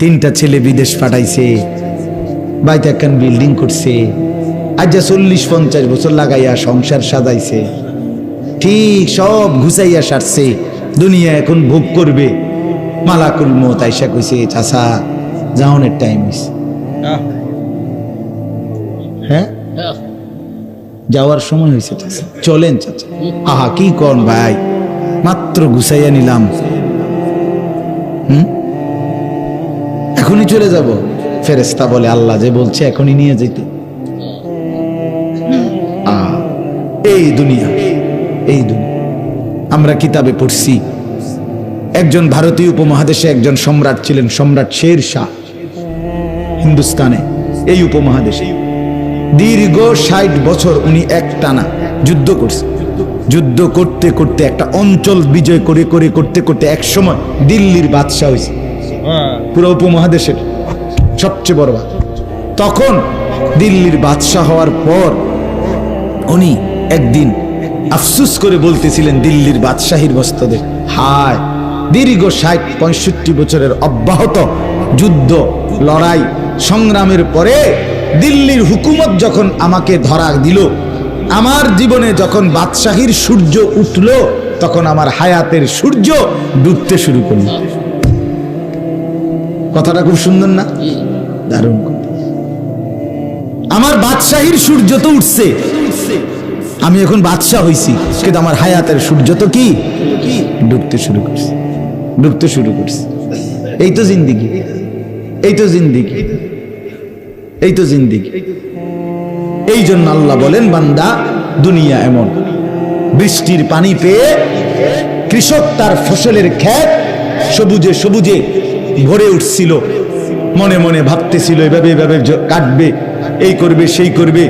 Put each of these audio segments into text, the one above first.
তিনটা ছেলে বিদেশ পাঠাইছে, বাইতে একখান বিল্ডিং করছে, আজ 40-50 বছর লাগাইয়া সংসার সাজাইছে, ঠিক সব ঘুষাইয়া সারছে, দুনিয়া এখন ভোগ করবে। মালাকুল মউত আইসা কইছে, চাচা যাওনের টাইম হইছে। হ্যাঁ, যাওয়ার সময় হয়েছে চাচা, চলেন চাচা। আহা কি কোন ভাই, মাত্র গুছাইয়া নিলাম, এখনই চলে যাব। ফেরেশতা বলে, আল্লাহ যে বলছে এখনই নিয়ে যেতে। এই দুনিয়া, এই দুনিয়া। আমরা কিতাবে পড়ছি, একজন ভারতীয় উপমহাদেশে একজন সম্রাট ছিলেন, সম্রাট শের শাহ। হিন্দুস্তানে, এই উপমহাদেশে দীর্ঘ 60 বছর উনি একটানা যুদ্ধ করছে। যুদ্ধ করতে করতে একটা অঞ্চল বিজয় করে করে করতে করতে এক সময় দিল্লির বাদশাহ হয়েছে, পুরো উপমহাদেশের সবচেয়ে বড়। তখন দিল্লির বাদশাহ হওয়ার পর উনি একদিন আফসুস করে বলতেছিলেন দিল্লির বাদশাহীর বস্তদের, হায় দীর্ঘ 60-65 বছরের অব্যাহত যুদ্ধ লড়াই সংগ্রামের পরে দিল্লির হুকুমত যখন আমাকে ধরা দিল, আমার জীবনে যখন বাদশাহীর সূর্য উঠল, তখন আমার হায়াতের সূর্য ডুবতে শুরু করল। কথাটা খুব সুন্দর না? দারুণ। আমার বাদশাহীর সূর্য তো উঠছে, আমি এখন বাদশাহ হইছি, কিন্তু আমার হায়াতের সূর্য তো কি ডুবতে শুরু করছে, ডুবতে শুরু করছে। এই তো জিন্দিগি, এই তো জিন্দিগি, এই তো জিন্দিগি। এই জন্য আল্লাহ বলেন, বান্দা দুনিয়া এমন, বৃষ্টির পানি পেয়ে কৃষক তার ফসলের ক্ষেত সবুজে সবুজে ভরে উঠছিল, মনে মনে ভাবতেছিল এভাবে এভাবে কাটবে, এই করবে সেই করবে,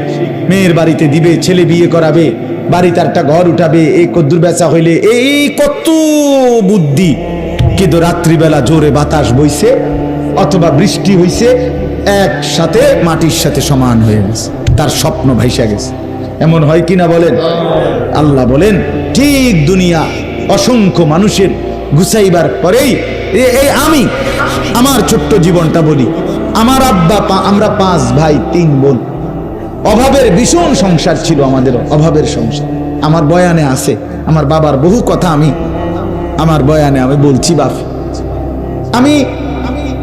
মেয়ের বাড়িতে দিবে, ছেলে বিয়ে করাবে, বাড়িতে একটা ঘর উঠাবে, এই কদ্দুর বেচা হইলে, এই কত বুদ্ধি। কিন্তু রাত্রিবেলা জোরে বাতাস বইছে অথবা বৃষ্টি হইছে, একসাথে মাটির সাথে সমান হয়ে গেছে, তার স্বপ্ন ভাইসা গেছে। এমন হয় কিনা বলেন? আল্লাহ বলেন, ঠিক দুনিয়া অসংখ্য মানুষের গুছাইবার পরেই এই আমি আমার ছোট্ট জীবনটা বলি। আমার আব্বা, আমরা 5 ভাই 3 বোন, অভাবের ভীষণ সংসার ছিল আমাদের, অভাবের সংসার। আমার বয়ানে আছে আমার বাবার বহু কথা, আমার বয়ানে আমি বলছি। বাপ,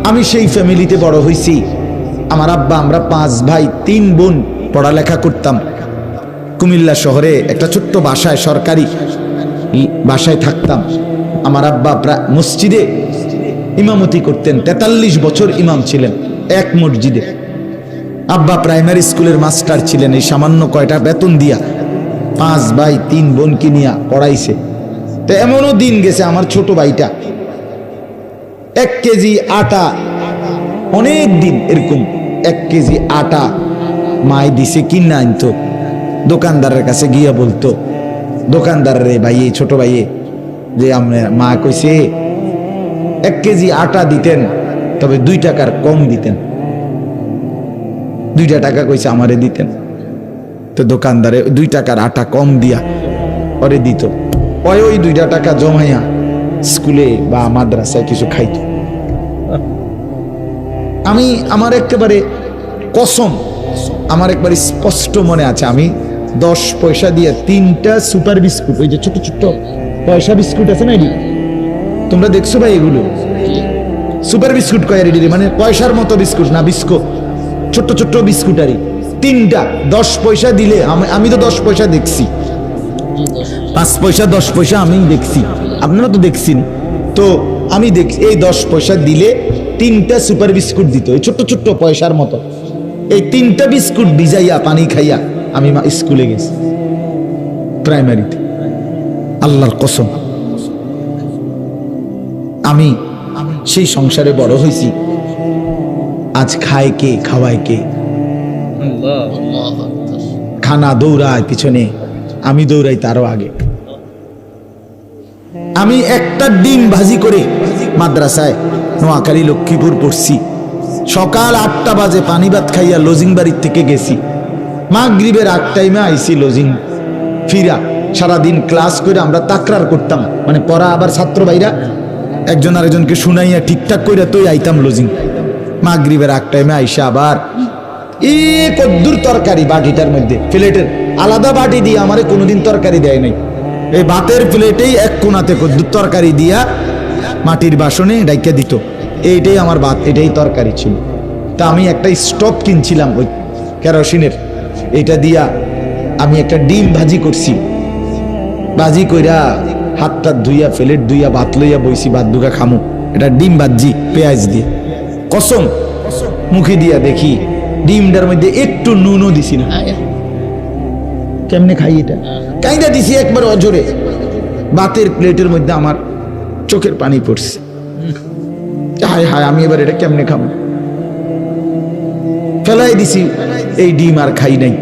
আমি সেই ফ্যামিলিতে বড় হয়েছি। আমার আব্বা, আমরা 5 ভাই 3 বোন পড়ালেখা করতাম কুমিল্লা শহরে একটা ছোট্ট বাসায়, সরকারি বাসায় থাকতাম। আমার আব্বা প্রায় মসজিদে ইমামতি করতেন, 43 বছর ইমাম ছিলেন এক মসজিদে। আব্বা প্রাইমারি স্কুলের মাস্টার ছিলেন, এই সামান্য কয়টা বেতন দিয়া 5 ভাই 3 বোনকে নিয়ে পড়াইছে। তো এমনও দিন গেছে, আমার ছোট ভাইটা 1 কেজি আটা, অনেক দিন এরকম 1 কেজি আটা মায় দিছে, কিনা আনতো, দোকানদারের কাছে গিয়া বলতো, দোকানদারের ভাইয়ে, ছোট ভাইয়ে, যে আমরা মা কইছে 1 কেজি আটা দিতেন, তবে 2 টাকার কম দিতেন। 2 টাকা কইছে আমারে দিতেন। তো দোকানদারে 2 টাকার আটা কম দিয়া ওরে দিত, ওই 2 টাকা জমাইয়া স্কুলে বা মাদ্রাসায় কিছু খাইতো। আমার একেবারে কসম, আমার একবার স্পষ্ট মনে আছে, আমি 10 পয়সা দিয়ে 3টা সুপার বিস্কুট, ওই যে ছোট ছোট পয়সা বিস্কুট আছে না, তোমরা দেখছো ভাই এগুলো? সুপার বিস্কুট কয় রেডি, মানে পয়সার মতো বিস্কুট না, বিস্কুট ছোট্ট ছোট্ট বিস্কুট, আরই 3টা 10 পয়সা দিলে, আমি তো 10 পয়সা দেখছি, 5 পয়সা 10 পয়সা আমি দেখছি, আপনারা তো দেখছেন। তো আমি দেখছি এই 10 পয়সা দিলে 3টা সুপার বিস্কুট দিত, এই ছোট্ট ছোট্ট পয়সার মতো। এই 3টা বিস্কুট ভিজাইয়া পানি খাইয়া আমি স্কুলে গেছি, প্রাইমারিতে। আল্লাহর কসম, আমি সেই সংসারে বড় হয়েছি। আজ খায় কে, খাওয়ায় কে? খানা দৌড়ায় পিছনে, আমি দৌড়াই তারও আগে। আমি একটা ডিম ভাজি করে মাদ্রাসায় নোয়াখালী লক্ষ্মীপুর পড়ছি। সকাল 8টা বাজে পানি ভাত খাইয়া লজিং বাড়ির থেকে গেছি, মাগরিবের 8 টাইমে আইছি লজিং ফিরা। সারাদিন ক্লাস করে আমরা তাকরার করতাম, মানে পড়া আবার ছাত্র ভাইরা একজন আরেকজনকে শুনাইয়া ঠিকঠাক করে তোই আইতাম লজিং। মাগরিবের এক টাইমে আইসা আবার কদ্দুর তরকারি বাটিটার মধ্যে, প্লেটের আলাদা বাটি দিয়ে আমারে কোনোদিন তরকারি দেয় নাই, এই ভাতের প্লেটেই এক কোনাতে কদ্দুর তরকারি দিয়া মাটির বাসনে ডাইকা দিত। এইটাই আমার ভাত, এটাই তরকারি ছিল। তা আমি একটা স্টোভ কিনছিলাম ওই কেরোসিনের, এটা দিয়া আমি একটা ডিম ভাজি করছি। ভাজি কইরা হাতটা ধুইয়া প্লেট ধুইয়া ভাত লইয়া বইছি, ভাত দুগা খামু। এটা ডিম ভাজি পেঁয়াজ দিয়ে, কসম মুখে দিয়া দেখি ডিমটার মধ্যে একটু নুনও দিছি না। কেমনে খাই এটা? কাইদা দিছি একবার অজরে, ভাতের প্লেটের মধ্যে আমার চোখের পানি পড়ছে। হায় হায়, আমি এবার এটা কেমনে খাবো? ফেলাই দিছি এই ডিম, আর খাই নাই।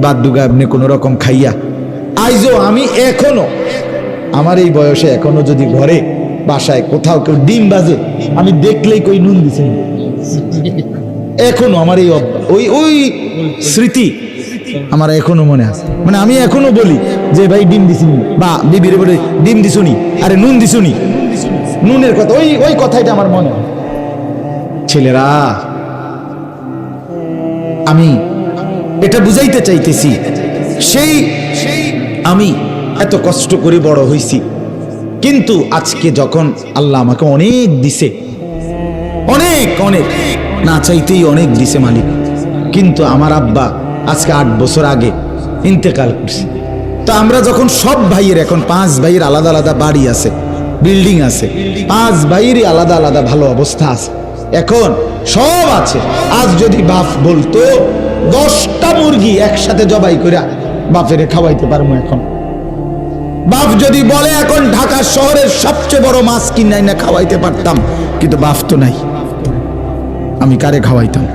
ভাত দুগা এমনি কোন রকম খাইয়া আইজো আমি এখনো, আমার এই বয়সে এখনো যদি ঘরে বাসায় কোথাও কেউ ডিম বাজে, আমি দেখলেই কই নুন দিছি, এখনো আমার এই ওই ওই স্মৃতি আমার এখনো মনে আছে। মানে আমি এখনো বলি যে ভাই ডিম দিছিনি, বা বিবিরে বলে ডিম দিছুনি, আরে নুন দিছুনি, নুনের কথা ওই ওই কথাটা আমার মনে হয়। ছেলেরা, আমি এটা বুঝাইতে চাইতেছি, সেই আমি এত কষ্ট করে বড় হইছি, কিন্তু আজকে যখন আল্লাহ আমাকে অনেক দিছে, অনেক অনেক না চাইতেই অনেক দিছে মালিক, কিন্তু আমার আব্বা আজকে 8 বছর আগে ইন্তেকাল করছে। তো আমরা যখন সব ভাইয়ের, এখন 5 ভাইয়ের আলাদা আলাদা বাড়ি আছে, বিল্ডিং আছে, 5 ভাইয়েরই আলাদা আলাদা ভালো অবস্থা আছে, এখন সব আছে। আজ যদি বাপ বলতো 10টা মুরগি একসাথে জবাই করে বাপেরে খাওয়াইতে পারবো, এখন বাপ যদি বলে এখন ঢাকা শহরের সবচেয়ে বড় মাছ কিনাই না খাওয়াইতে পারতাম, কিন্তু বাপ তো নাই, আমি কারে খাওয়াইতাম?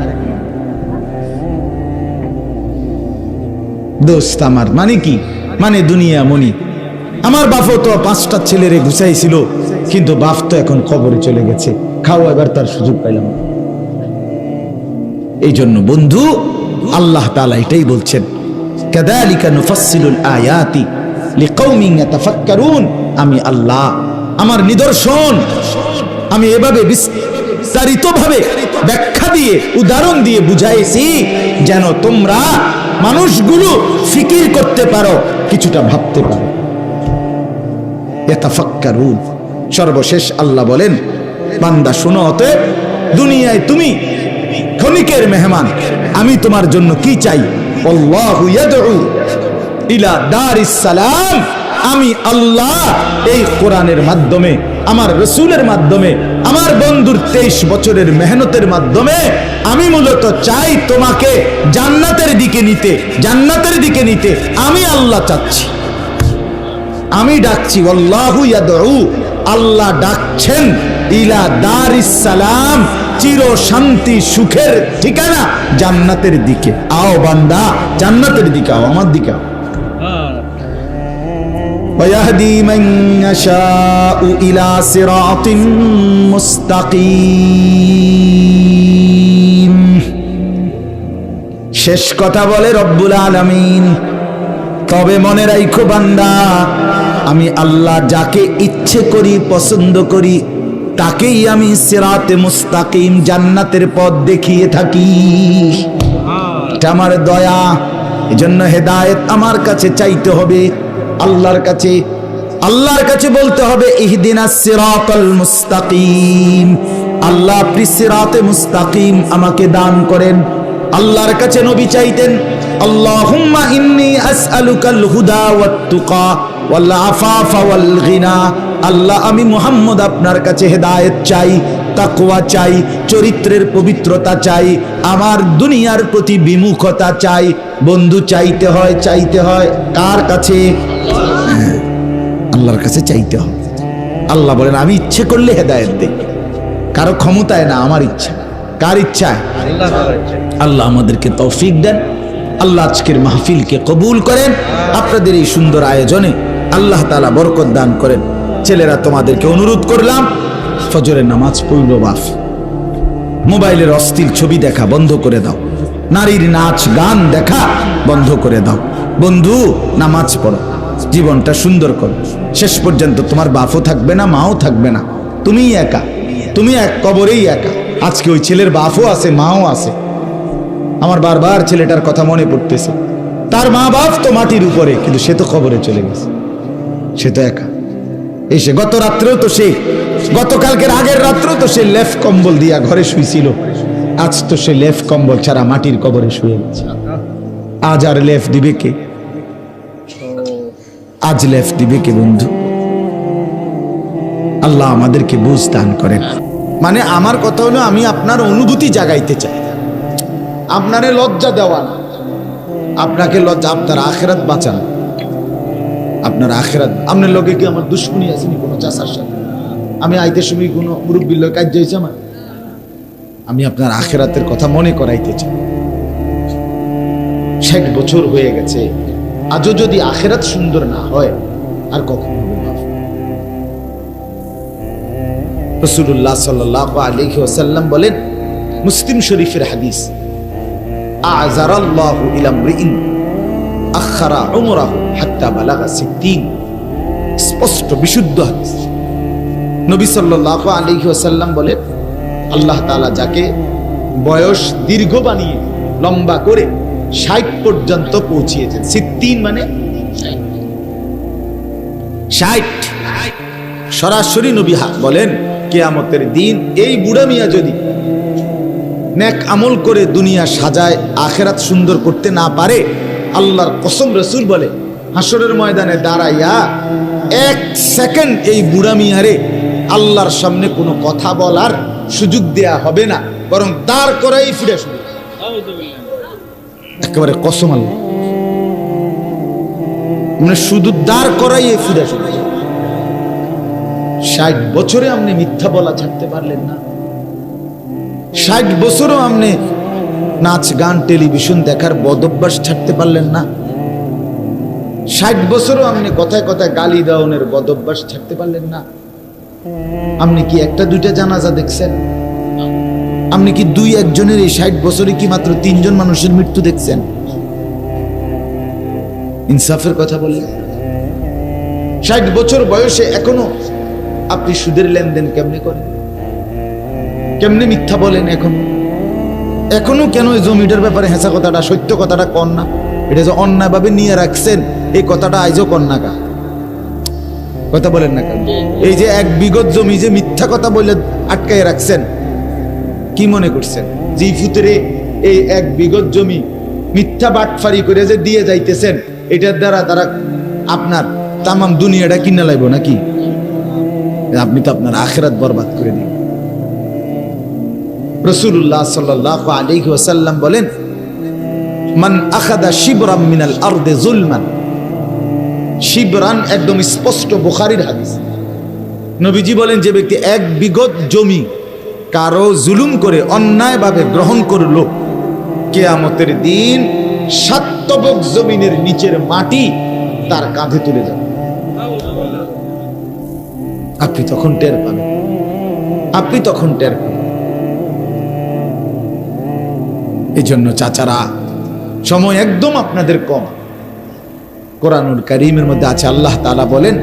দোস্ত আমার মানে কি, মানে দুনিয়া মনি। আমার বাপও তো 5টা ছেলেরে গুছাইছিল, কিন্তু বাপ তো এখন কবরে চলে গেছে, খাওয়াইবার তার সুযোগ পাইলাম। এই জন্য বন্ধু, আল্লাহ তাআলা এটাই বলছেন, কাযালিকা নুফাসসিলুল আয়াতি লিকাউমিন ইয়াতাফাক্কারুন। আমি আল্লাহ, আমার নিদর্শন আমি এভাবে বিস্তারিতভাবে ব্যাখ্যা দিয়ে, উদাহরণ দিয়ে বুঝাইছি, যেন তোমরা মানুষগুলো ফিকির করতে পারো, কিছুটা ভাবতে পারো। ইয়াতাফাক্কারুন। সর্বশেষ আল্লাহ বলেন, বান্দা শোনো, অতএব দুনিয়ায় তুমি ক্ষণিকের মেহমান, আমি তোমার জন্য কি চাই? আল্লাহু ইয়াদউ ইলা দারিস সালাম। আমি আল্লাহ এই কোরআনের মাধ্যমে, আমার রাসূলের মাধ্যমে, আমার বন্ধুর 23 বছরের মেহনতের মাধ্যমে আমি মূলত চাই তোমাকে জান্নাতের দিকে নিতে, জান্নাতের দিকে নিতে আমি আল্লাহ চাচ্ছি, আমি ডাকছি। আল্লাহু ইয়াদউ, আল্লাহ ডাকছেন, ইলা দারিস সালাম, চির শান্তি সুখের ঠিকানা জান্নাতের দিকে। আও বান্দা, জান্নাতের দিকে আও, আমার দিকে আও। ويهدي من يشاء إلى صراط مستقيم। শেষ কথা বলে রব্বুল আলামিন, তবে মনে রাখো বান্দা, আমি আল্লাহ যাকে ইচ্ছে করি, পছন্দ করি, তাকেই আমি সিরাতে মুস্তাকিম, জান্নাতের পথ দেখিয়ে থাকি। এটা আমার দয়া। এজন্য হেদায়েত আমার কাছে চাইতে হবে, আল্লাহর কাছে, আল্লাহর কাছে বলতে হবে, ইহদিনাস সিরাতাল মুস্তাকিম। আল্লাহ আপনি সিরাতে মুস্তাকিম আমাকে দান করেন। আল্লাহর কাছে নবী চাইতেন, আল্লাহুম্মা ইন্নী আসআলুকাল হুদা ওয়াত তুকা ওয়াল আফাফা ওয়াল গিনা। আল্লাহ, আমি মুহাম্মদ আপনার কাছে হেদায়েত চাই, তাকওয়া চাই, চরিত্রের পবিত্রতা চাই, আমার দুনিয়ার প্রতি বিমুখতা চাই। বন্ধু, চাইতে হয়, চাইতে হয় কার কাছে? আল্লাহর কাছে চাইতে হয়। আল্লাহ বলেন, আমি ইচ্ছে করলে হেদায়েত দেই, কারো ক্ষমতায় না, আমার ইচ্ছা। কার ইচ্ছায়? আল্লাহ আমাদেরকে তৌফিক দেন। আল্লাহ আজকের মাহফিলকে কবুল করেন। আপনাদের এই সুন্দর আয়োজনে আল্লাহ তাআলা বরকত দান করেন। ছেলেরা, তোমাদেরকে অনুরোধ করলাম, ফজরের নামাজ পড়লো বাপ, মোবাইলের অশ্লীল ছবি দেখা বন্ধ করে দাও, নারীর নাচ গান দেখা বন্ধ করে দাও। বন্ধু, নামাজ পড়ো, জীবনটা সুন্দর করো। শেষ পর্যন্ত তোমার বাপও থাকবে না, মাও থাকবে না, তুমিই একা, তুমি এক কবরেই একা। আজকে ওই ছেলের বাপও আছে, মাও আছে। আমার বারবার ছেলেটার কথা মনে পড়তেছে। তার মা বাপ তো মাটির উপরে, কিন্তু সে তো কবরে চলে গেছে। সে তো একা। এসে গত রাত্রেও তো সে, গতকালকের আগের রাত্রেও তো সে লেফ কম্বল দিয়া ঘরে শুইছিল। আজ তো সে লেফ কম্বল ছাড়া মাটির কবরে শুয়ে গেছে। আজ আর লেফ দিবে কে? আজ লেফ দিবে কে বন্ধু? আল্লাহ আমাদেরকে বুঝ দান করেন। মানে আমার কথা হলো, আমি আপনার অনুভূতি জাগাইতে চাই, আপনারে লজ্জা দেওয়া না। আপনাকে লজ্জা, আপনার আখেরাত বাঁচান। আপনার আখেরাত, আপনার লগে কি আমার দুশ্মনী আসেনি কোনো চাষার সাথে? আমি আইতে সময় কোনো মুরব্বীর লোক কাজ হয়েছে আমার? আমি আপনার আখেরাতের কথা মনে করাইতে চাই। 60 বছর হয়ে গেছে, আজও যদি আখেরাত সুন্দর না হয়, আর কখন হবে মাফ? রাসূলুল্লাহ সাল্লাল্লাহু আলাইহি ওয়াসাল্লাম বলেন, মুসলিম শরীফের হাদিস, আযারাল্লাহু ইলা ইমরিইন আখারা উমরাহু হাত্তা বালাগা 60। স্পষ্ট বিশুদ্ধ হাদিস। নবী সাল্লাল্লাহু আলাইহি ওয়াসাল্লাম বলেন, আল্লাহ তাআলা যাকে বয়স দীর্ঘ বানিয়ে লম্বা করে 60 পর্যন্ত পৌঁছিয়েছেন। 60 মানে 60। সরাসরি নবী বলেন, কিয়ামতের দিন এই বুড়া মিয়া যদি নেক আমল করে দুনিয়া সাজায়, আখেরাত সুন্দর করতে না পারে, আল্লাহর কসম রাসূল বলে, হাসরের ময়দানে দাঁড়াইয়া 1 সেকেন্ড এই বুড়া মিয়ারে আল্লাহর সামনে কোনো কথা বলার সুযোগ দেয়া হবে না, বরং দাঁড় করাই ফিরে আসবে। একেবারে কসম আল্লাহ, মানে শুধু দাঁড় করাই ফিরে আসবে। 60 বছরে আপনি মিথ্যা বলা ছাড়তে পারলেন না। 60 বছরও আপনি নাচ গান টেলিভিশন দেখার বদভ্যাস ছাড়তে পারলেন না। 60 বছরও আপনি কথায় কথায় গালি দেওয়ানোর বদভ্যাস ছাড়তে পারলেন না। আপনি কি একটা দুইটা জানাজা দেখছেন? আপনি কি 2-1 জনের এই 60 বছরে কি মাত্র 3 জন মানুষের মৃত্যু দেখছেন? ইনসাফের কথা বললেন। 60 বছর বয়সে এখনো আপনি সুদের লেনদেন কেমনে করেন? কেমনে মিথ্যা বলেন? এখনো কেন এই জমিটার ব্যাপারে হেঁচা কথাটা, সত্য কথাটা কন না? এটা যে অন্যায়ভাবে নিয়ে রাখছেন, এই কথাটা আইজও কন না কা? কথা বলেন না কেন? এই যে 1 বিঘত জমি যে মিথ্যা কথা বলে আটকায় রাখছেন, কি মনে করছেন যে ফুতেরে এই 1 বিঘত জমি মিথ্যা বাটফারি করে যে দিয়ে যাইতেছেন, এটার দ্বারা তারা আপনার তামাম দুনিয়াটা কিনে লাইব নাকি? আপনি তো আপনার আখিরাত বরবাদ করে দিন। রাসূলুল্লাহ সাল্লাল্লাহু আলাইহি ওয়াসাল্লাম বলেন, মান আখাযা শিবরাম মিনাল আরদি যুলমান। শিবরান একদম স্পষ্ট বুখারীর হাদিস। নবীজি বলেন, যে ব্যক্তি 1 বিঘত জমি কারো জুলুম করে অন্যায়ভাবে গ্রহণ করলো, কিয়ামতের দিন 7 তবক জমিনের নিচের মাটি তার কাঁধে তুলে যাবে। আপনি তখন টের পাবেন, আপনি তখন টের পাবেন। এই জন্য চাচারা, সময় একদম আপনাদের কম। কোরআনুল কারীমের মধ্যে আছে, আল্লাহ তাআলা বলেন,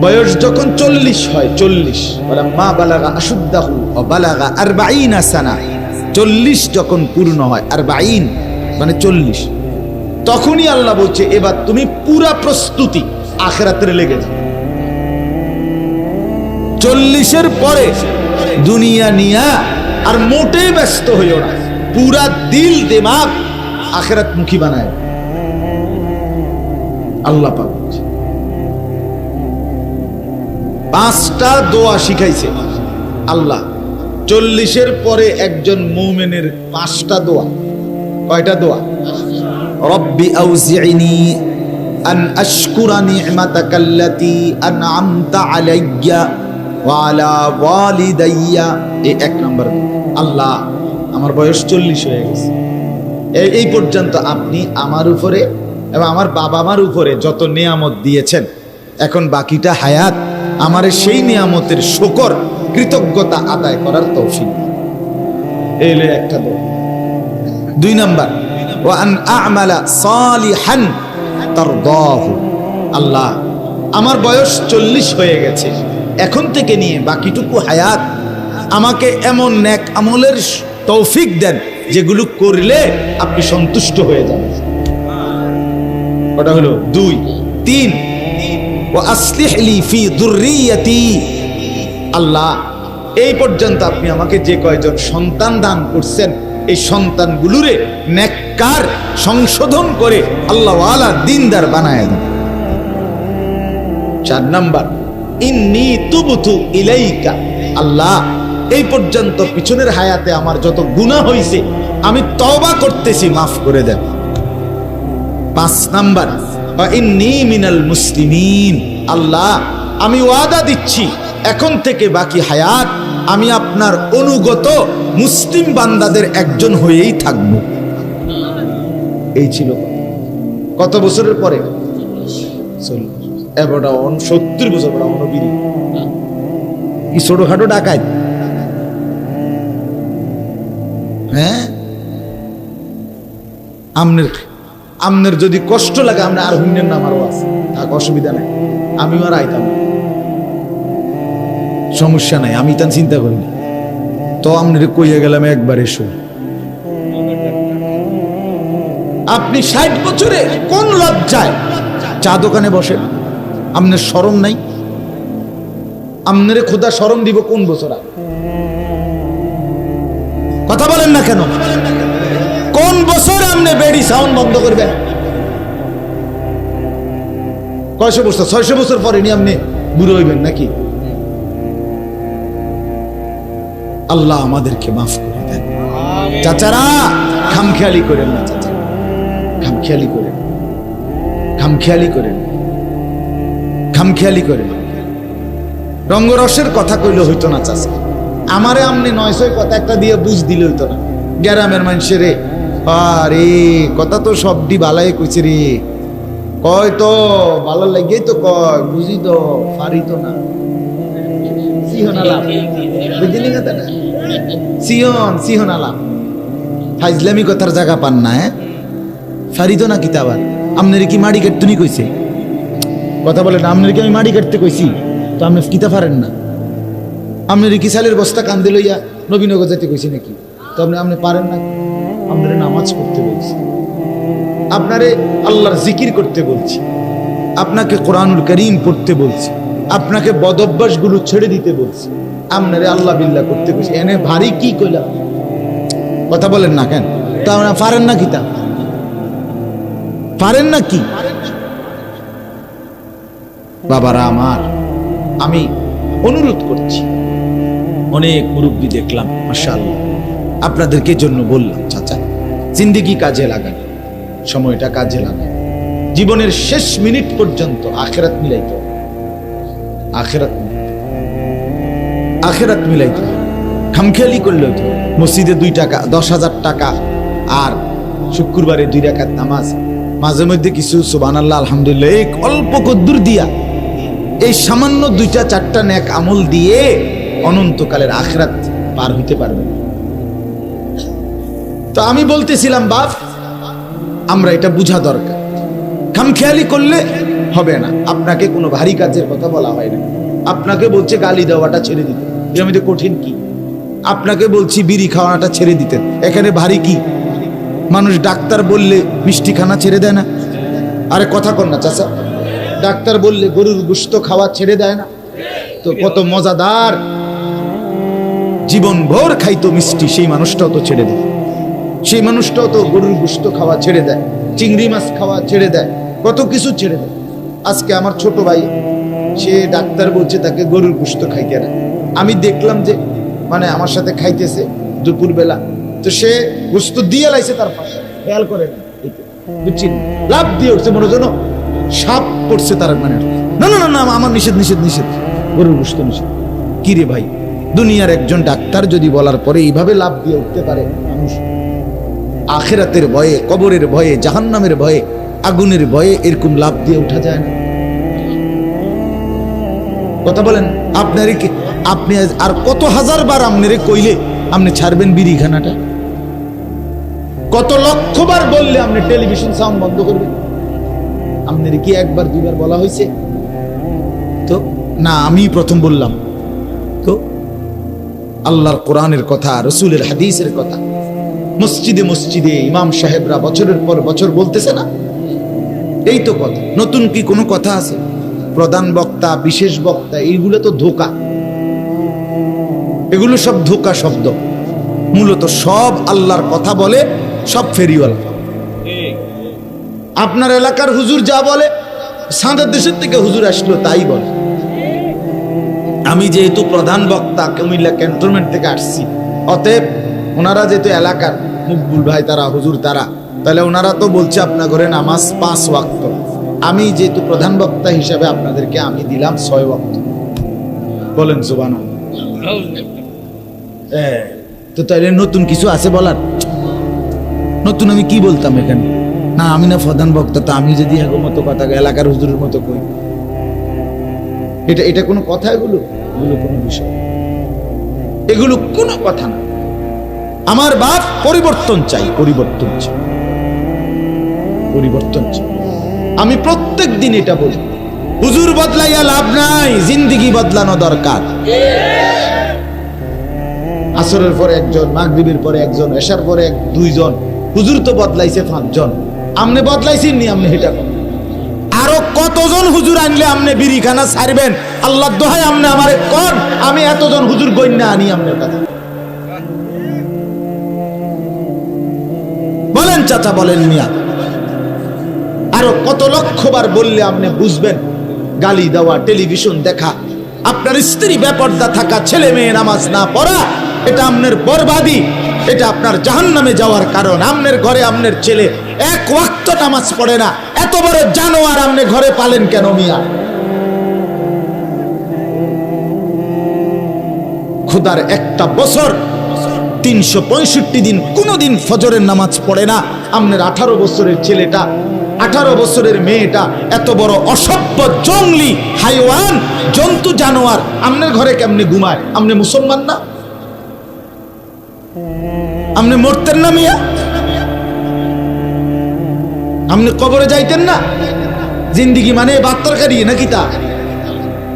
বয়স যখন 40 হয়, 40 ওয়ালাম্মা বালাগা আশুদ্দাহু ওয়া বালাগা 40 সানা, 40 যখন পূর্ণ হয়, 40 মানে 40, তখনই আল্লাহ বলছে, এবার তুমি পুরা প্রস্তুতি আখিরাতের লেগে যাও। 40-এর পরে দুনিয়া নিয়া আর মোটেই ব্যস্ত হইও না, পুরা দিল দিমাগ আখিরাত মুখী বানায়। আল্লাহ পাক 5টা দোয়া শিখাইছে আল্লাহ। 40-এর পরে একজন মুমিনের 5টা দোয়া। কয়টা দোয়া? রব্বি আউজি'নি আন আশকুরা নি'মাতাকাল্লাতী আন'আমতা আলাইয়া ওয়া আলা ওয়ালিদাইয়া। এই 1 নম্বর। আল্লাহ, আমার বয়স 40 হয়ে গেছে, এই পর্যন্ত আপনি আমার উপরে এবং আমার বাবা মার উপরে যত নিয়ামত দিয়েছেন, এখন বাকিটা হায়াত আমারে সেই নিয়ামতের শুকর, কৃতজ্ঞতা আদায় করার তৌফিক। এই হলো একটা দোয়া। 2 নাম্বার, ওয়া আন আ'মালা সালিহান তারদাহু। আল্লাহ, আমার বয়স 40 হয়ে গেছে, এখন থেকে নিয়ে বাকিটুকু হায়াত আমাকে এমন নেক আমলের তৌফিক দেন যেগুলো করলে আপনি সন্তুষ্ট হয়ে যাবেন। ওটা হলো 2। 3, ওয়া আসলিহ লি ফি যুররিয়াতি, আল্লাহ এই পর্যন্ত আপনি আমাকে যে কয়জন সন্তান দান করছেন এই সন্তানগুলোরে নেককার সংশোধন করে আল্লাহওয়ালা দিনদার বানায় দেন। 4 নাম্বার, ইন্নী তুবতু ইলাইকা, আল্লাহ এই পর্যন্ত পিছনের হায়াতে আমার যত গুনাহ হয়েছে আমি তওবা করতেছি, মাফ করে দেন। 5 নাম্বার, ওয়া ইন্নী মিনাল মুসলিমিন, আল্লাহ আমি ওয়াদা দিচ্ছি এখন থেকে বাকি হায়াত আমি আপনার অনুগত মুসলিম বান্দাদের একজন হয়েই থাকব। এই ছিল কত বছরের পরে? 70 বছর পরে অনবিরি কি ছোটখাটো ডাকাত? হ্যাঁ, আমনের যদি কষ্ট লাগে আমরা আর হুন্যের নাম আরো আছে, তার অসুবিধা নাই, আমিও আর আইতাম, সমস্যা নাই, আমি তা চিন্তা করি না। তো আমনের কইয়া গেলাম একবার এসো। আপনি 60 বছরে কোন লজ্জায় চা দোকানে বসেন? আমনের শরম নাই? আমনের খোদা শরম দিব কোন বছর? কথা বলেন না কেন? কোন বছর আপনি বেড়ি সাউন্ড বন্ধ করবেন? কয়শো বছর? 600 বছর পরে নি আপনি বুড়ো হইবেন নাকি? আল্লাহ আমাদেরকে মাফ করে দেন। চাচারা খামখেয়ালি করেন না, চাচা খামখেয়ালি করেন, খামখেয়ালি করেন, খামখেয়ালি করেন। রঙ্গরসের কথা কইলে হইতো না চাচা, আমারে আমনে 900 কথা একটা দিয়ে বুঝ দিলে হইতো না। গ্রামের মানুষের রে আরে কথা তো সবডি বালাই কইছে রে, কয় তো ভালো লাগেই তো কয়, বুঝি তো পারি তো না। ফাইজলামি কথার জায়গা পান না। ফারিদ না কিতা আবার আপনার কি মাড়ি কাটতুনি কইছে? কথা বলেন, আপনার কি আমি মাড়ি কাটতে কইছি? তো আপনি কিতা পারেন না? আপনার কি সালের বস্তা কান্দে লইয়া নবীনগর যেতে কইছি নাকি? তো আপনি পারেন না? আপনারে নামাজ পড়তে বলছি, আপনারে আল্লাহর জিকির করতে বলছি, আপনাকে কোরআনুল কারীম পড়তে বলছি, আপনাকে বদঅভ্যাস গুলো ছেড়ে দিতে বলছি, আপনারে আল্লাহ বিল্লাহ করতে বলছি। এনে ভারী কি কইলা? কথা বলেন না কেন? তা আপনারা পারেন না কিতা? পারেন না কি? বাবারা আমার, আমি অনুরোধ করছি, অনেক মুরব্বী দেখলাম মাশাআল্লাহ, আপনাদেরকে জন্য বললাম চাচা জিন্দেগি কাজে লাগান, সময়টা কাজে লাগান, জীবনের শেষ মিনিট পর্যন্ত আখিরাত মিলাইতে হবে, আখিরাত মিলাইতে হবে। খামখেয়ালি করলে হতো মসজিদে 2 টাকা 10,000 টাকা আর শুক্রবারে 2 রাকাত নামাজ, মাঝে মধ্যে কিছু সুবহানাল্লাহ আলহামদুলিল্লাহ এক অল্প কদ্দুর দিয়া, এই সামান্য 2টা 4টা নেক আমল দিয়ে অনন্তকালের আখিরাত পার হইতে পারবে। তো আমি বলতেছিলাম বাপ, আমরা এটা বুঝা দরকার, খামখেয়ালি করলে হবে না। আপনাকে কোনো ভারী কাজের কথা বলা হয় না, আপনাকে বলছে গালি দেওয়াটা ছেড়ে দিতে, এর মধ্যে কঠিন কি? আপনাকে বলছি বিড়ি খাওয়াটা ছেড়ে দিতেন, এখানে ভারী কি? মানুষ ডাক্তার বললে মিষ্টি খানা ছেড়ে দেয় না? আরে কথা কর না চাচা, ডাক্তার বললে গরুর গোশত খাওয়া ছেড়ে দেয় না? তো কত মজাদার জীবন ভর খাইতো মিষ্টি, সেই মানুষটাও তো ছেড়ে দেয়, সেই মানুষটাও তো গরুর গোশত খাওয়া ছেড়ে দেয়, চিংড়ি মাছ খাওয়া ছেড়ে দেয়, কত কিছু ছেড়ে দেয়। আজকে আমার ছোট ভাই, সে ডাক্তার বলছে তাকে গরুর গোশত খাইতে না। আমি দেখলাম যে মানে আমার সাথে খাইতেছে দুপুরবেলা, তো সে গোশত দিয়ে লাইছে তার পাশে, খেয়াল করে না, বুঝছি লাভ দিয়ে উঠছে, মনে যেন সাপ পড়ছে তার, মানে না না না না আমার নিষেধ নিষেধ নিষেধ, গরুর গোশত নিষেধ। কি রে ভাই, দুনিয়ার একজন ডাক্তার যদি বলার পরে এইভাবে লাভ দিয়ে উঠতে পারে, মানুষ আখিরাতের ভয়ে, কবরের ভয়ে, জাহান্নামের ভয়ে, আগুনের ভয়ে এরকম লাভ দিয়ে উঠা যায় না? কথা বলেন, আপনার কি আপনি আর কত হাজার বার আপনারে কইলে আপনি ছাড়বেন বিড়ি খানাটা? কত লক্ষবার বললে আপনি টেলিভিশন সাউন্ড বন্ধ করবেন? আপনার কি 1-2 বার বলা হয়েছে? তো না, আমি প্রথম বললাম। তো আল্লাহর কোরআনের কথা, রসুলের হাদিসের কথা মসজিদে মসজিদে ইমাম সাহেবরা বছরের পর বছর বলতেছে না? এই তো কথা। নতুন কি কোনো কথা আছে? প্রধান বক্তা, বিশেষ বক্তা, এইগুলো তো ধোঁকা, এগুলো সব ধোঁকা শব্দ। মূলত সব আল্লাহর কথা বলে, সব ফেরিওয়ালা। আপনার এলাকার হুজুর যা বলে, সাঁদের দেশের থেকে হুজুর আসলো তাই বলে। আমি যেহেতু প্রধান বক্তা, কুমিল্লা ক্যান্টনমেন্ট থেকে আসছি, অতএব ওনারা যেহেতু এলাকার মুকবুল ভাই তারা, হুজুর তারা, তাহলে ওনারা তো বলছে আপনার ঘরে নামাজ 5 ওয়াক্ত। আমি যেহেতু প্রধান বক্তা হিসাবে আপনাদেরকে আমি দিলাম 6 ওয়াক্ত। বলেন সুবহানাল্লাহ। তো তাইলে নতুন কিছু আছে বলার? নতুন আমি কি বলতাম এখানে? না, আমি না প্রধান বক্তা, তো আমি যদি এগো মতো কথা এলাকার হুজুরের মতো কই, এটা কোনো কথা? এগুলো কোনো বিষয়, এগুলো কোনো কথা না। আমার বাপ পরিবর্তন চাই, পরিবর্তন চাই, পরিবর্তন চাই। আমি প্রত্যেক দিন এটা বলি, হুজুর বদলাইয়া লাভ নাই, জিন্দেগি বদলানো দরকার। আসরের পরে একজন, মাগরিবের পরে একজন, এশার পরে 2জন, হুজুর তো বদলাইছে 5 জন। আমনে বদলাইছেন নি? আমনে এটা আরো কতজন হুজুর আনলে আমনে বিড়িখানা ছাড়বেন? আল্লাহর দোহাই আমনে আমারে কোন, আমি এতজন হুজুর গইন্না আনি আমনের কাছে। বলেন চাচা, বলেন মিয়া, আরো কত লক্ষবার বললে আপনি বুঝবেন? গালি দেওয়া, টেলিভিশন দেখা, আপনার স্ত্রী বেপর্দা থাকা, ছেলে মেয়ে নামাজ না পড়া, এটা আপনার বরবাদি, এটা আপনার জাহান্নামে যাওয়ার কারণ। আপনার ঘরে আপনার ছেলে 1 ওয়াক্ত নামাজ পড়ে না, এত বড় জানোয়ার আপনি ঘরে পালেন কেন মিয়া? খোদার একটা বছর 365 দিন কোনদিন ফজরের নামাজ পড়ে না। আপনার 18 বছরের ছেলেটা, 18 বছরের মেয়েটা এত বড় অসভ্য, জঙ্গলি, হাইওয়ান, জন্তু, জানোয়ার আপনার ঘরে কেমনে ঘুমায়? আপনি মুসলমান না? আপনি মরতেন না মিয়া? আপনি কবরে যাইতেন না? জিন্দিগি মানে ভাত তরকারি নাকি? তা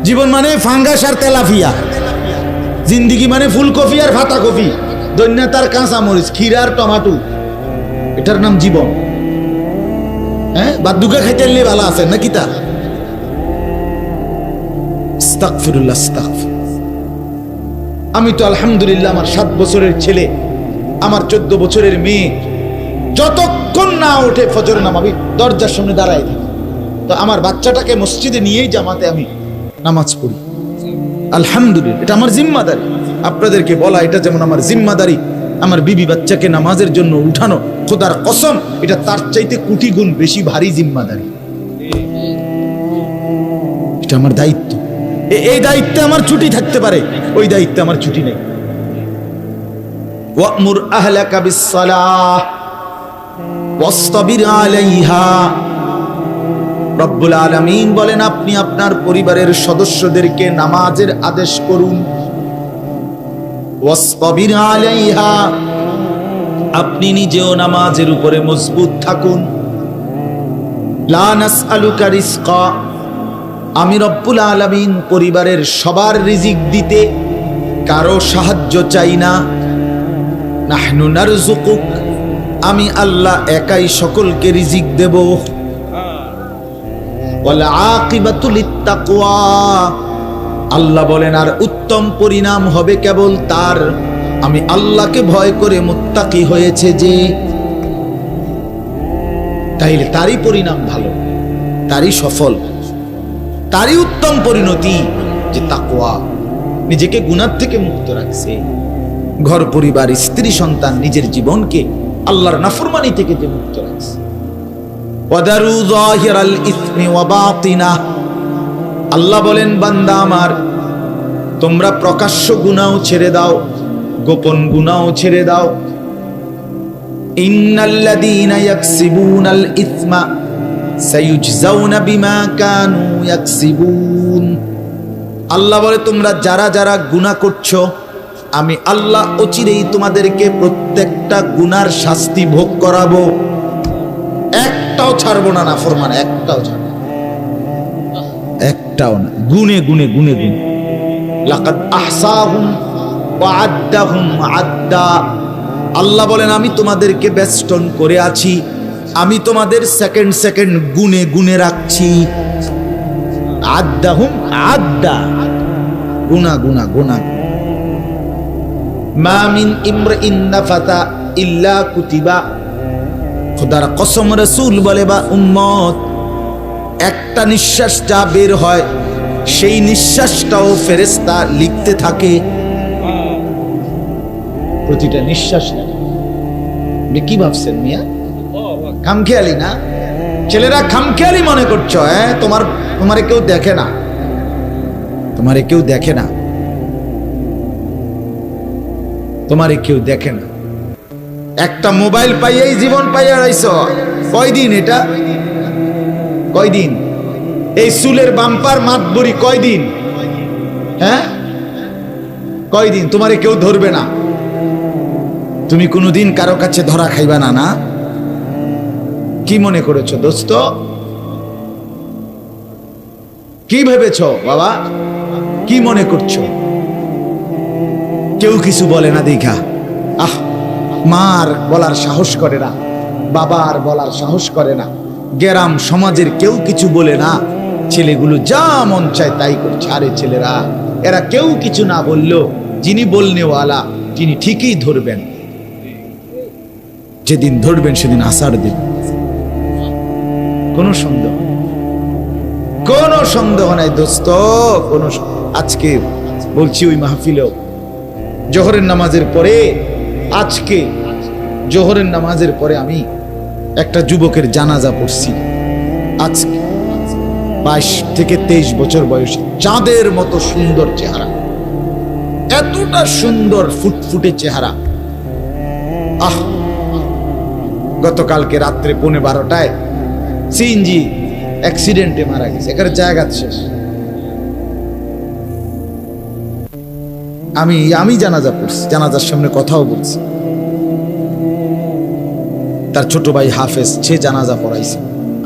জীবন মানে ফাঙ্গাস আর তেলাফিয়া, জিন্দিগি মানে ফুলকপি আর ফাটা কপি, দৈন্যতার কাঁচা মরিচ, ক্ষীরা আর টমাটো, এটার নাম জীবন? হ্যাঁ, বাদুকা খাইতে ভালো আছে নাকি? তা আস্তাগফিরুল্লাহ, আস্তাগফির। আমি তো আলহামদুলিল্লাহ, আমার 7 বছরের ছেলে, আমার 14 বছরের মেয়ে যতক্ষণ না ওঠে ফজর নামাবি দরজার সামনে দাঁড়ায় থাকি। তো আমার বাচ্চাটাকে মসজিদে নিয়েই জামাতে আমি নামাজ পড়ি। আলহামদুলিল্লাহ, এটা আমার জিম্মাদারি। আপনাদেরকে বলা এটা যেমন আমার জিম্মাদারি, আমার বিবি বাচ্চাকে নামাজের জন্য উঠানো, খোদার কসম এটা তার চাইতে কোটি গুণ বেশি ভারী জিম্মাদারি। এটা আমার দায়িত্ব। এই দায়িত্বে আমার ছুটি থাকতে পারে, ওই দায়িত্বে আমার ছুটি নেই। ওয়া'মুর আহলাকা বিস-সালাহ ওয়াসতাবির আলাইহা। রব্বুল আলামিন বলেন, আপনি আপনার পরিবারের সদস্যদেরকে নামাজের আদেশ করুন। ওয়াসতাবির আলাইহা, আপনি নিজেও নামাজের উপরে মজবুত থাকুন। লা নাসআলুকা রিজকা, আমি রব্বুল আলামিন পরিবারের সবার রিজিক দিতে কারো সাহায্য চাই না। নাহনু নারযুকুক, আমি আল্লাহ একাই সকলকে রিজিক দেব। ওয়াল আকিবাতু লিত্তাকওয়া, আল্লাহ বলেন আর উত্তম পরিণাম হবে কেবল তার, আমি আল্লাহকে ভয় করে মুত্তাকি হয়েছে যে। তাইলে তারই পরিণাম ভালো, তারই সফল, তারই উত্তম পরিণতি যে তাকওয়া, নিজেকে গুনাহ থেকে মুক্ত রাখছে, ঘর পরিবার, স্ত্রী সন্তান, নিজের জীবনকে আল্লাহর নাফরমানি থেকে যে মুক্ত রাখছে। ওয়াদারু যাহিরাল ইসমি ওয়া বাতিনা, আল্লাহ বলেন বান্দা আমার, তোমরা প্রকাশ্য গুনাহ ছেড়ে দাও, গোপন গুনাহ ছেড়ে দাও। ইন্নাল্লাযীনা ইয়াকসিবুনাল ইসমা সায়ুজজাউনা বিমা কানু ইয়াকসিবুন, আল্লাহ বলে তোমরা যারা যারা গুনাহ করছো, আমি আল্লাহ অচিরেই তোমাদেরকে প্রত্যেকটা গুনার শাস্তি ভোগ করাবো, একটাও ছাড়বো না। নাফরমান একটাও ছাড়বো, একটাও না, গুনে গুনে গুনে গুনে। লাকাদ আহসাহুম ওয়া'আদ্দাহুম আদ্দা, আল্লাহ বলেন আমি তোমাদেরকে বেষ্টন করে আছি, আমি তোমাদের সেকেন্ড সেকেন্ড গুনে গুনে রাখছি। আদ্দাহুম আদ্দা, গুনা গুনা গুনা। মা মিন ইমরিন নাফাতা ইল্লা কুতিবা, খোদার কসম রাসূল বলে বা উম্মত, একটা নিঃশ্বাস যা বের হয় সেই নিঃশ্বাসটাও ফেরেশতা লিখতে থাকে, প্রতিটা নিঃশ্বাস। কি ভাবছেন মিয়া? খামখেয়ালি না? ছেলেরা খামখেয়ালি মনে করছো? তোমারে কেউ দেখে না, তোমারে কেউ দেখে না, তোমারে কেউ দেখে না। একটা মোবাইল পাইয়াই জীবন পাইয়া রইছ। কয়দিন এটা? কয়দিন? এই চুলের বাম্পার মাতবরি কয়দিন? হ্যাঁ, কয়দিন? তোমারে কেউ ধরবে না, তুমি কোনোদিন কারো কাছে ধরা খাইবা না। না, কি মনে করেছো দোস্ত? কি ভেবেছো বাবা? কি মনে করছো? কেউ কিছু বলে না দেখা, মার বলার সাহস করে না, বাবার বলার সাহস করে না, গ্রাম সমাজের কেউ কিছু বলে না, ছেলেগুলো যা মন চায় তাই করছে। আরে ছেলেরা, এরা কেউ কিছু না বললেও যিনি বলনেওয়ালা তিনি ঠিকই ধরবেন, যেদিন ধরবেন সেদিন আসার দিন। কোনো সন্দেহ, কোনো সন্দেহ নাই দোস্ত, কোনো। আজকে বলছি ওই মাহফিলেও জোহরের নামাজের পরে, আজকে জোহরের নামাজের পরে আমি একটা যুবকের জানাজা পড়ছি। আজকে 22 থেকে 23 বছর বয়সী, চাঁদের মতো সুন্দর চেহারা, এতটা সুন্দর ফুটফুটে চেহারা। গতকালকে রাত্রে 12:15 সিএনজি অ্যাক্সিডেন্টে মারা গেছে, এখানে জায়গা শেষ। আমি জানাজা পড়ছি, জানাজার সামনে কথাও বলছি। তার ছোট ভাই হাফেজ, সে জানাজা পড়াইছে,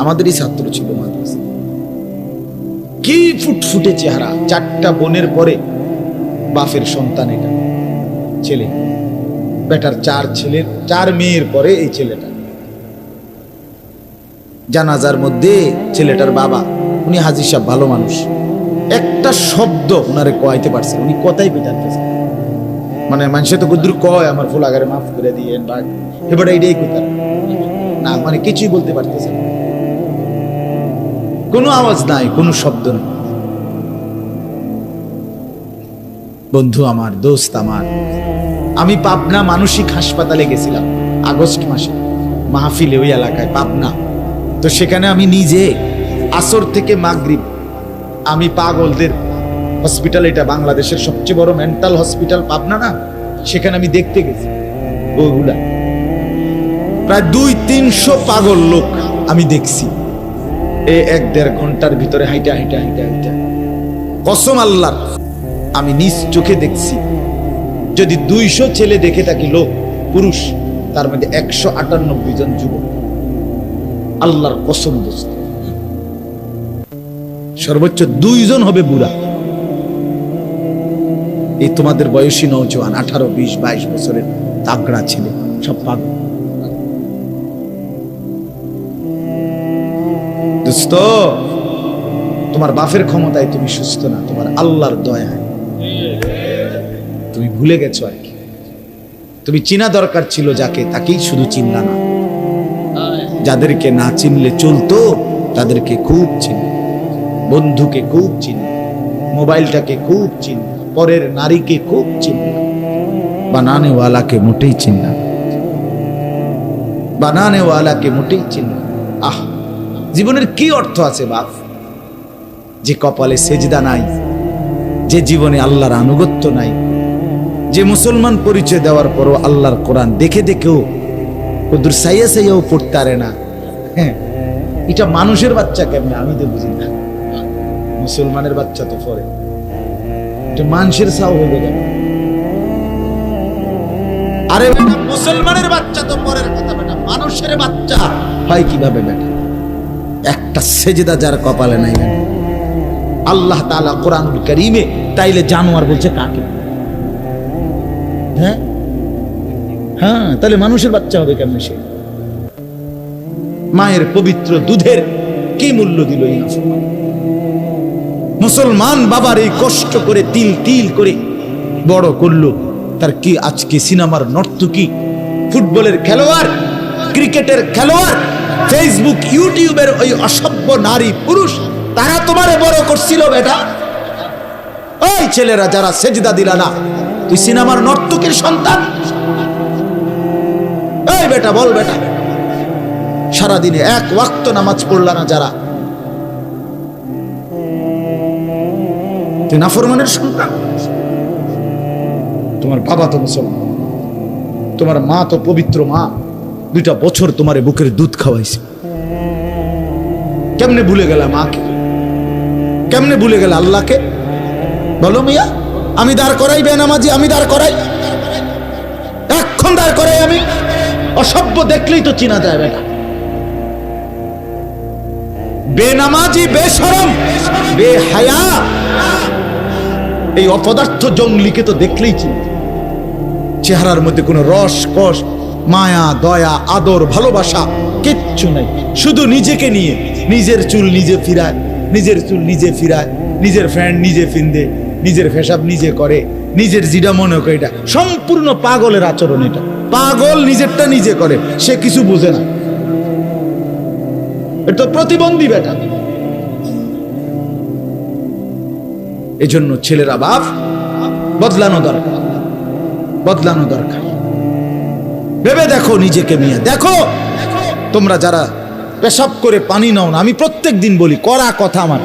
আমাদেরই ছাত্র ছিল মাদ্রাসা। কি ফুটফুটে চেহারা, 4টা বোনের পরে বাপের সন্তান এটা, ছেলে। বেটার 4 ছেলের 4 মেয়ের পরে এই ছেলেটা। জানাজার মধ্যে ছেলেটার বাবা, উনি হাজী সাহেব, ভালো মানুষ, একটা শব্দ উনারে কয়াইতে পারছে, উনি কথাই পেটাতেছে। মানে মানুষে তো কুদ্দুর কয় আমার ফুল আগারে মাফ করে দিয়েন, এবার এইটাই কথা না, মানে কিছুই বলতে পারতেছে না, কোনো আওয়াজ নাই, কোনো শব্দ নাই। বন্ধু আমার, দোস্ত আমার, আমি পাবনা মানসিক হাসপাতালে গেছিলাম আগস্ট মাসে মাহফিলে, ওই এলাকায় পাবনা। তো সেখানে আমি নিজে আসর থেকে মাগরিব, আমি পাগলদের হসপিটাল, এটা বাংলাদেশের সবচেয়ে বড় মেন্টাল হসপিটাল পাবনা না, সেখানে আমি দেখতে গেছি। ওগুলা প্রায় 200-300 পাগল লোক আমি দেখছি এই 1-1.5 ঘন্টার ভিতরে হাইটা হাইটা হাইটা হাইটা। কসম আল্লাহর, আমি নিজ চোখে দেখছি। যদি 200 ছেলে দেখে থাকি লোক পুরুষ, তার মধ্যে 198 জন যুবক। আল্লাহর কসম দোস্ত, সর্বোচ্চ 2 জন হবে বুড়া। এই তোমাদের বয়সী নওজোয়ান, 18, 20, 22 বছরের তাগড়া ছেলে, সব পাগল। দোস্ত, তোমার বাপের ক্ষমতায় তুমি সুস্থ না, তোমার আল্লাহর দয়ায় তুমি ভুলে গেছো। আর কি তুমি চিনা দরকার ছিল যাকে, তাকেই শুধু চিনলা না। যাদেরকে না চিনলে চলতো তাদেরকে খুব চিনি, বন্ধুকে খুব চিনি, মোবাইলটাকে খুব চিনি, পরের নারীকে খুব চিনি, বানানেওয়ালাকে মোটেই চিনলা, বানানেওয়ালাকে মোটেই চিনলা। জীবনের কি অর্থ আছে বাপ, যে কপালে সেজদা নাই, যে জীবনে আল্লাহর আনুগত্য নাই, যে মুসলমান পরিচয় দেওয়ার পরও আল্লাহর কোরআন দেখে দেখেও কদুর সাইয়া সাইয়াও পড়তে পারে না। হ্যাঁ, এটা মানুষের বাচ্চা কেমনে আমি তো বুঝি না। মুসলমানের বাচ্চা তো পড়ে, এটা মানুষের সাও হইবে কেন? আরে বেটা, মুসলমানের বাচ্চা তো পরের কথা, বেটা মানুষের বাচ্চা হয় কিভাবে বেটা? একটা সেজদা যার কপালে নাই বেটা। আল্লাহ তাআলা কোরআনুল কারীমে তাইলে জানোয়ার বলছে কাকে? হ্যাঁ হ্যাঁ, তাহলে মানুষের বাচ্চা হবে কেমনে সে? মায়ের পবিত্র দুধের কি মূল্য দিল এই নাফরমান? মুসলমান বাবার এই কষ্ট করে তিল তিল করে বড় করলো, তার কি আজকে সিনেমার নর্তকী, ফুটবলের খেলোয়াড়, ক্রিকেটের খেলোয়াড়, ফেসবুক ইউটিউবের ওই অসভ্য নারী পুরুষ, তারা তোমারে বড় করছিল বেটা? ওই ছেলেরা যারা সেজদা দিলা না, তুই সিনেমার নর্তকীর সন্তান? এই বেটা বল, বেটা সারাদিনে এক ওয়াক্ত নামাজ পড়লা না যারা, তুই নাফরমানের সন্তান? তোমার বাবা তো মুসলমান, তোমার মা তো পবিত্র মা, 2টা বছর তোমার বুকের দুধ খাওয়াইছে, কেমনে ভুলে গেলা মাকে? কেমনে ভুলে গেলা আল্লাহকে? বলো মিয়া, আমি দাঁড় করাই বেনামাজি, আমি দাঁড় করাই, এখন দাঁড় করাই আমি। অসভ্য দেখলেই তো চিনা যায় বেটা। বেনামাজি, বেশরম, বেহায়া, এই অপদার্থ জঙ্গলিকে তো দেখলেই চিনি। চেহারার মধ্যে কোনো রস কস, মায়া দয়া আদর ভালোবাসা কিচ্ছু নাই, শুধু নিজেকে নিয়ে, নিজের চুল নিজে ফিরায়, নিজের চুল নিজে ফিরায়, নিজের ফ্যান্ড নিজে ফিন্দে, নিজের ফেসাব নিজে করে, নিজের জিডা মনে করে। এটা সম্পূর্ণ পাগলের আচরণ। এটা পাগল নিজেরটা নিজে করে, সে কিছু বুঝে না। এটা তো প্রতিবন্ধী বেটা। এজন্য ছেলেরা বাপ বদলানো দরকার, বদলানো দরকার। ভেবে দেখো নিজেকে নিয়ে, দেখো তোমরা যারা পেশাব করে পানি নাও না, আমি প্রত্যেক দিন বলি, কড়া কথা আমার,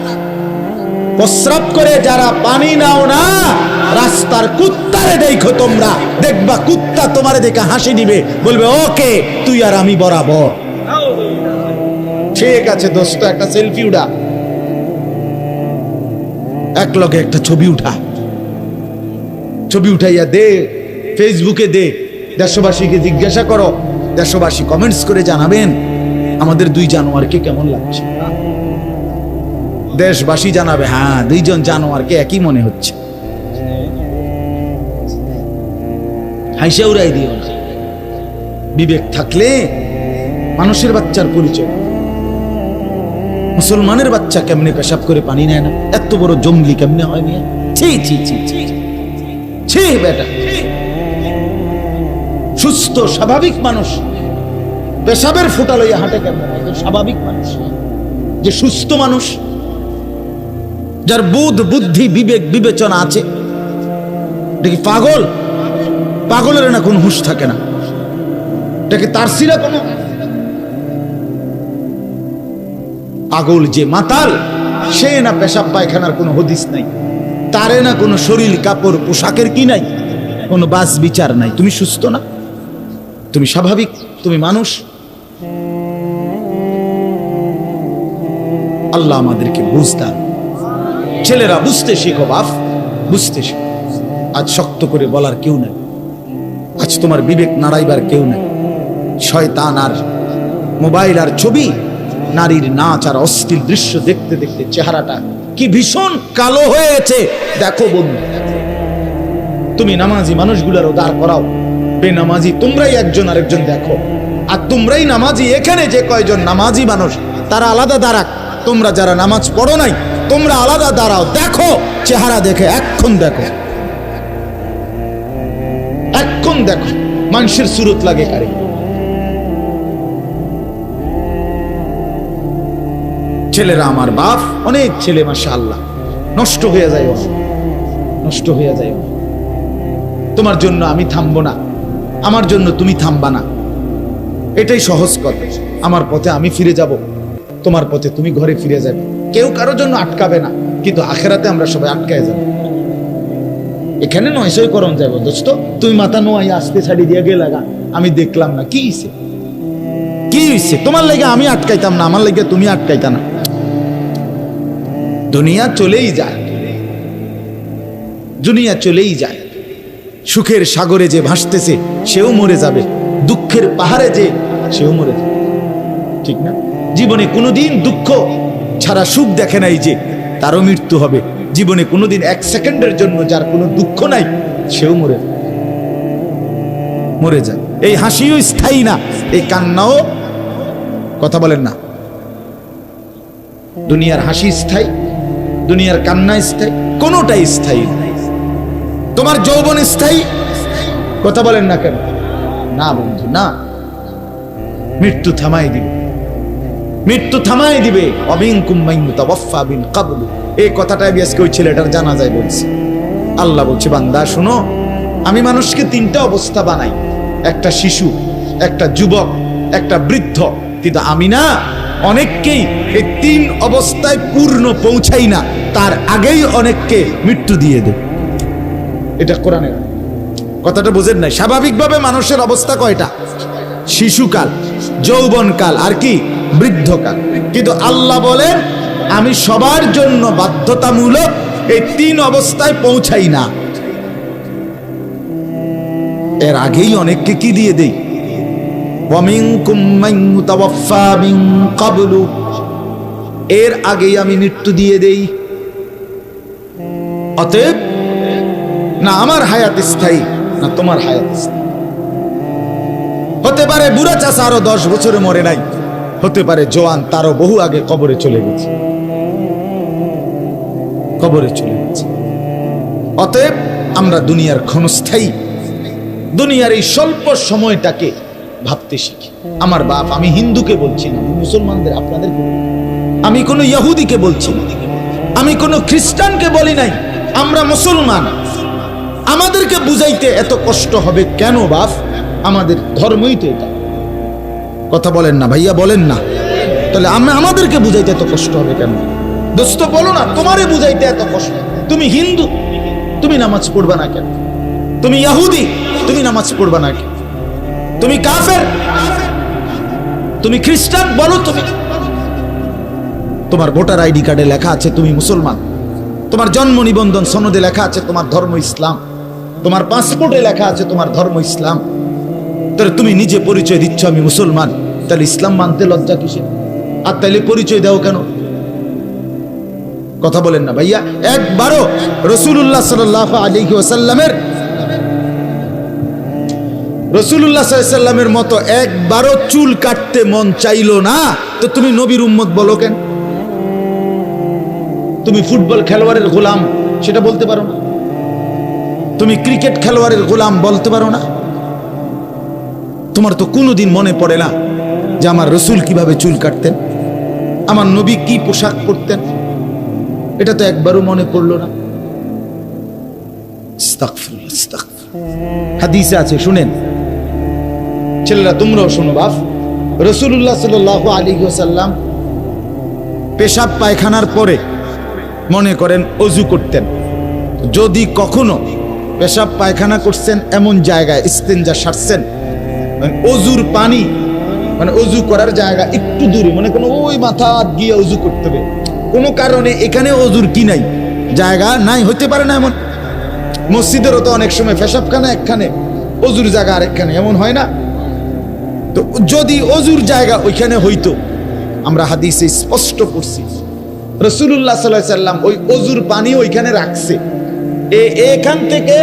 প্রস্রাব করে যারা পানি নাও না, রাস্তার কুত্তারে দেখো তোমরা, দেখবা কুত্তা তোমারে দেখে হাসি দিবে, বলবে ওকে তুই আর আমি বরাবর। ঠিক আছে দোস্ত, একটা সেলফি উঠা, এক লগে একটা ছবি উঠা, ছবি উঠাইয়া দে, ফেসবুকে দে, দেশবাসীকে জিজ্ঞাসা করো, দেশবাসী কমেন্টস করে জানাবেন আমাদের 2 জানোয়ারকে কেমন লাগছে। দেশবাসী জানাবে হ্যাঁ 2 জন জানোয়ারকে একই মনে হচ্ছে। হাইসা উড়াই দিও না। বিবেক থাকলে মানুষের বাচ্চার পরিচয়। মুসলমানের বাচ্চা কেমনে পেশাব করে পানি নেয় না? এত বড় জঙ্গলি কেমনে হয় মিয়া? ছি ছি ছি ছি ছি বেটা। সুস্থ স্বাভাবিক মানুষ পেশাবের ফুটা লইয়া হাঁটে কেমন? স্বাভাবিক মানুষ, যে সুস্থ মানুষ, যার বুধ বুদ্ধি বিবেক বিবেচনা আছে, দেখি পাগল, পাগলের না কোন হুঁশ থাকে না, দেখি তার সিরা কোন পাগল যে মাতাল, সে না পেশাব পায়খানার কোনো হদিস নাই, তারে না কোনো শরীর কাপড় পোশাকের কি নাই, কোনো বাস বিচার নাই। তুমি সুস্থ না, তুমি স্বাভাবিক, তুমি মানুষ। আল্লাহ আমাদেরকে বুঝতাম। ছেলেরা বুঝতে শেখো বাপ, বুঝতে শেখো। আজ শক্ত করে বলার কেউ নাই, আজ তোমার বিবেক নাড়াইবার কেউ নাই। শয়তান আর মোবাইল আর ছবি, নারীর নাচ আর অশ্লীল দৃশ্য দেখতে দেখতে চেহারাটা কি ভীষণ কালো হয়েছে। দেখো বন্ধু, তুমি নামাজি মানুষগুলারও দাঁড় করাও, বেনামাজি তোমরাই একজন আরেকজন দেখো, আর তোমরাই নামাজি। এখানে যে কয়জন নামাজি মানুষ তারা আলাদা দাঁড়াক, তোমরা যারা নামাজ পড়ো নাই তোমরা আলাদা দাঁড়াও, দেখো চেহারা দেখে এক্ষণ দেখো, এক্ষণ দেখো মানুষের সুরত লাগে কারে। ছেলেরা আমার বাপ, অনেক ছেলে মাশাআল্লাহ নষ্ট হয়ে যায়, নষ্ট হয়ে যায়। তোমার জন্য আমি থামবো না, আমার জন্য তুমি থামবা না, এটাই সহজ কথা। আমার পথে আমি ফিরে যাব, তোমার পথে তুমি ঘরে ফিরে যাবে। কেউ কারোর জন্য আটকাবে না, কিন্তু আখেরাতে আমরা সবাই আটকায় যাব। এখানে নয়সই করণ যাবো দোস্ত, তুমি মাথা নোয়াই আসতে ছাড়ি দিয়ে গে লাগা, আমি দেখলাম না কি হইছে, কি হইছে? তোমার লেগে আমি আটকাইতাম না, আমার লেগে তুমি আটকাইতা না। দুনিয়া চলেই যায়, দুনিয়া চলেই যায়। সুখের সাগরে যে ভাসতেছে সেও মরে যাবে, দুঃখের পাহাড়ে যে সেও মরে যাবে, ঠিক না? জীবনে কোনোদিন দুঃখ ছাড়া সুখ দেখে নাই যে, তারও মৃত্যু হবে। জীবনে কোনোদিন 1 সেকেন্ডের জন্য যার কোনো দুঃখ নাই সেও মরে যাবে। মরে যায়। এই হাসিও স্থায়ী না, এই কান্নাও, কথা বলেন না, দুনিয়ার হাসি স্থায়ী, দুনিয়ার কান্না স্থায়ী, কোনোটাই স্থায়ী না। তোমার যৌবন স্থায়ী, কথা বলেন না কেন? না বন্ধু না, মৃত্যু থামাই দিবে, মৃত্যু থামাই দিবে। অমিনকুম মান ইউতাওয়াফা মিন ক্বাবলু, এই কথাটা আমি আজকে ওই ছেলেটার জানাজায় বলছি। আল্লাহ বলছে, বান্দা শোনো, আমি মানুষকে তিনটা অবস্থা বানাই, একটা শিশু, একটা যুবক, একটা বৃদ্ধ, কিন্তু আমি না অনেককেই এই তিন অবস্থায় পূর্ণ পৌঁছাই না, তার আগেই অনেককে মৃত্যু দিয়ে দেব। এটা কোরআনের কথাটা বুঝেন নাই? স্বাভাবিকভাবে মানুষের অবস্থা কয়টা? শিশুকাল, যৌবনকাল, আর কি বৃদ্ধকাল। কিন্তু আল্লাহ বলেন, আমি সবার জন্য বাধ্যতামূলক এই তিন অবস্থায় পৌঁছাই না, এর আগেই অনেককে কি দিয়ে দেই? ওয়ামিনকুম মান ইউতাওয়াফা মিন ক্বাবলু, এর আগেই আমি মৃত্যু দিয়ে দেই। অতএব না আমার হায়াত স্থায়ী, না তোমার হায়াত স্থায়ী। হতে পারে বুড়া চাচা আরো 10 বছরে মরে নাই, হতে পারে জোয়ান তারও বহু আগে কবরে চলে গেছে, কবরে চলে গেছে। অতএব আমরা দুনিয়ার ক্ষণস্থায়ী, দুনিয়ার এই স্বল্প সময়টাকে ভাবতে শিখি। আমার বাপ, আমি হিন্দুকে বলছি না, আমি মুসলমানদের, আপনাদের, আমি কোনো ইহুদিকে বলছি না, আমি কোনো খ্রিস্টানকে বলি নাই, আমরা মুসলমান। আমাদেরকে বুঝাইতে এত কষ্ট হবে কেন বাপ? আমাদের ধর্মই তো এটা। কথা বলেন না ভাইয়া, বলেন না। তাহলে আমাদেরকে বুঝাইতে এত কষ্ট হবে কেন? দোস্ত বলো না, তোমারে বুঝাইতে এত কষ্ট। তুমি হিন্দু, তুমি নামাজ পড়বা না কেন? তুমি ইহুদি, তুমি নামাজ পড়বা না কেন? তুমি কাফের, তুমি খ্রিস্টান, বলো তুমি। তোমার ভোটার আইডি কার্ডে লেখা আছে তুমি মুসলমান, তোমার জন্ম নিবন্ধন সনদে লেখা আছে তোমার ধর্ম ইসলাম, তোমার পাসপোর্টে লেখা আছে তোমার ধর্ম ইসলাম। তাহলে তুমি নিজে পরিচয় দিচ্ছ আমি মুসলমান, তাহলে ইসলাম মানতে লজ্জা কিসে? আর তাইলে পরিচয় দাও কেন? কথা বলেন না ভাইয়া। একবারও রাসূলুল্লাহ সাল্লাল্লাহু আলাইহি ওয়াসাল্লামের মতো একবারও চুল কাটতে মন চাইলো না, তো তুমি নবীর উম্মত বলো কেন? তুমি ফুটবল খেলোয়াড়ের গোলাম সেটা বলতে পারো না? তুমি ক্রিকেট খেলোয়াড়ের গোলাম বলতে পারো না? তোমার তো কোনোদিন মনে পড়ে না যে আমার রসুল কিভাবে চুল কাটতেন, আমার নবী কি পোশাক পরতেন? এটা তো একবারও মনে পড়লো না। আস্তাগফিরুল্লাহ, আস্তাগফিরুল্লাহ। হাদিসে আছে, শুনেন ছেলেরা, তোমরাও শোনো বাপ। রাসূলুল্লাহ সাল্লাল্লাহু আলাইহি ওয়াসাল্লাম পেশাব পায়খানার পরে মনে করেন অজু করতেন। যদি কখনো পেশাব পায়খানা করছেন এমন জায়গায়, ইস্তেঞ্জা সারছেন, অজুর পানি মানে অজু করার জায়গা একটু দূরে, মনে কোনো ওই মাথা গিয়ে অজু করতে হবে, কোনো কারণে এখানে অজুর কি নাই, জায়গা নাই, হতে পারে না এমন? মসজিদেরও তো অনেক সময় পেশাবখানা একখানে, অজুর জায়গা আরেকখানে, এমন হয় না? তো যদি অজুর জায়গা ওইখানে হইতো, আমরা হাদিসে স্পষ্ট পড়ছি রাসূলুল্লাহ সাল্লাল্লাহু আলাইহি সাল্লাম ওই অজুর পানি ওইখানে রাখছে, এখান থেকে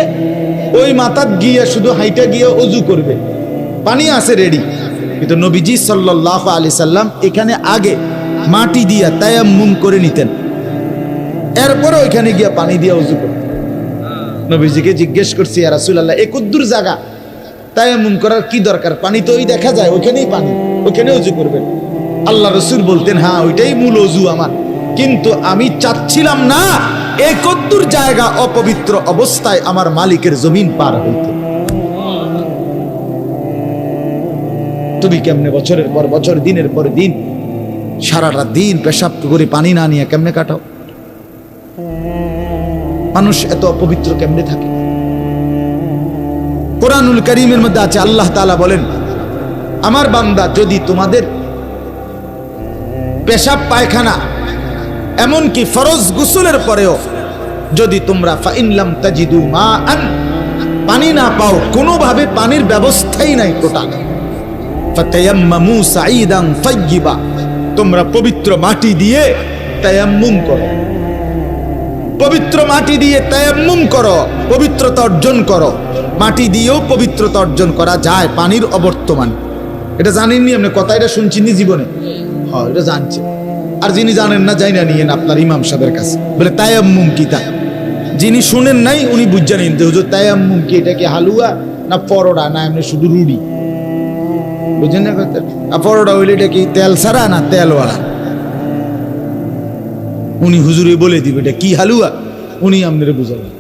ওই মাথাত গিয়ে শুধু হাইটা গিয়ে অজু করবে, পানি আছে রেডি। কিন্তু নবীজি সাল্লাল্লাহু আলাইহি সাল্লাম এখানে আগে মাটি দিয়া তায়াম্মুম করে নিতেন, এরপরে ওইখানে গিয়ে পানি দিয়ে অজু করতেন। নবীজিকে জিজ্ঞেস করছি, ইয়া রাসূলুল্লাহ, এই কদ্দুর জায়গা, তায়াম্মুম করার কি দরকার? পানি তো ওই দেখা যায়, ওইখানেই পানি, ওইখানে অজু করবেন। আল্লাহ রাসূল বলতেন, হ্যাঁ ওইটাই মূল অজু আমার, কিন্তু আমি চাচ্ছিলাম না এই কদ্দুর জায়গা অপবিত্র অবস্থায় আমার মালিকের জমিন পার হইতে। তুমি কেমনে বছরের পর বছর, দিনের পর দিন, সারাটা দিন পেশাব করে পানি না নিয়ে কেমনে কাটাও? মানুষ এত অপবিত্র কেমনে থাকে? কোরআনুল কারীমের মধ্যে আছে, আল্লাহ তাআলা বলেন, আমার বান্দা যদি তোমাদের পেশাব পায়খানা এমনকি ফরজ গোসলের পরেও যদি তোমরা ফাইন লাম তাজিদু মাআন, পানি না পাও, কোনোভাবে পানির ব্যবস্থাই নাই টোটাল, ফাতায়াম্মামু সাঈদান তাইয়্যিবা, তোমরা পবিত্র মাটি দিয়ে তায়াম্মুম করো, পবিত্র মাটি দিয়ে তায়াম্মুম করো, পবিত্রতা অর্জন করো। মাটি দিয়েও পবিত্রতা অর্জন করা যায় পানির অবর্তমান। এটা জানেননি আপনি? কথা এটা শুনছেননি জীবনে? হ্যাঁ, এটা জানছে। আর যিনি জানেন না, যাই না নিয়েন আপনার ইমাম সাহেবের কাছে, বলে তায়াম্মুম কি তা। যিনি শুনেন নাই উনি বুঝে নিন যে হুজুর তায়াম্মুম কি, এটা কি হালুয়া না পরোটা না এমনি শুধু রুটি, বুঝেন না কথা? পরোটা হইলে এটা কি তেল ছাড়া না তেলওয়ালা? উনি হুজুরে বলে দিবে এটা কি হালুয়া, উনি আপনারে বুঝাবেন।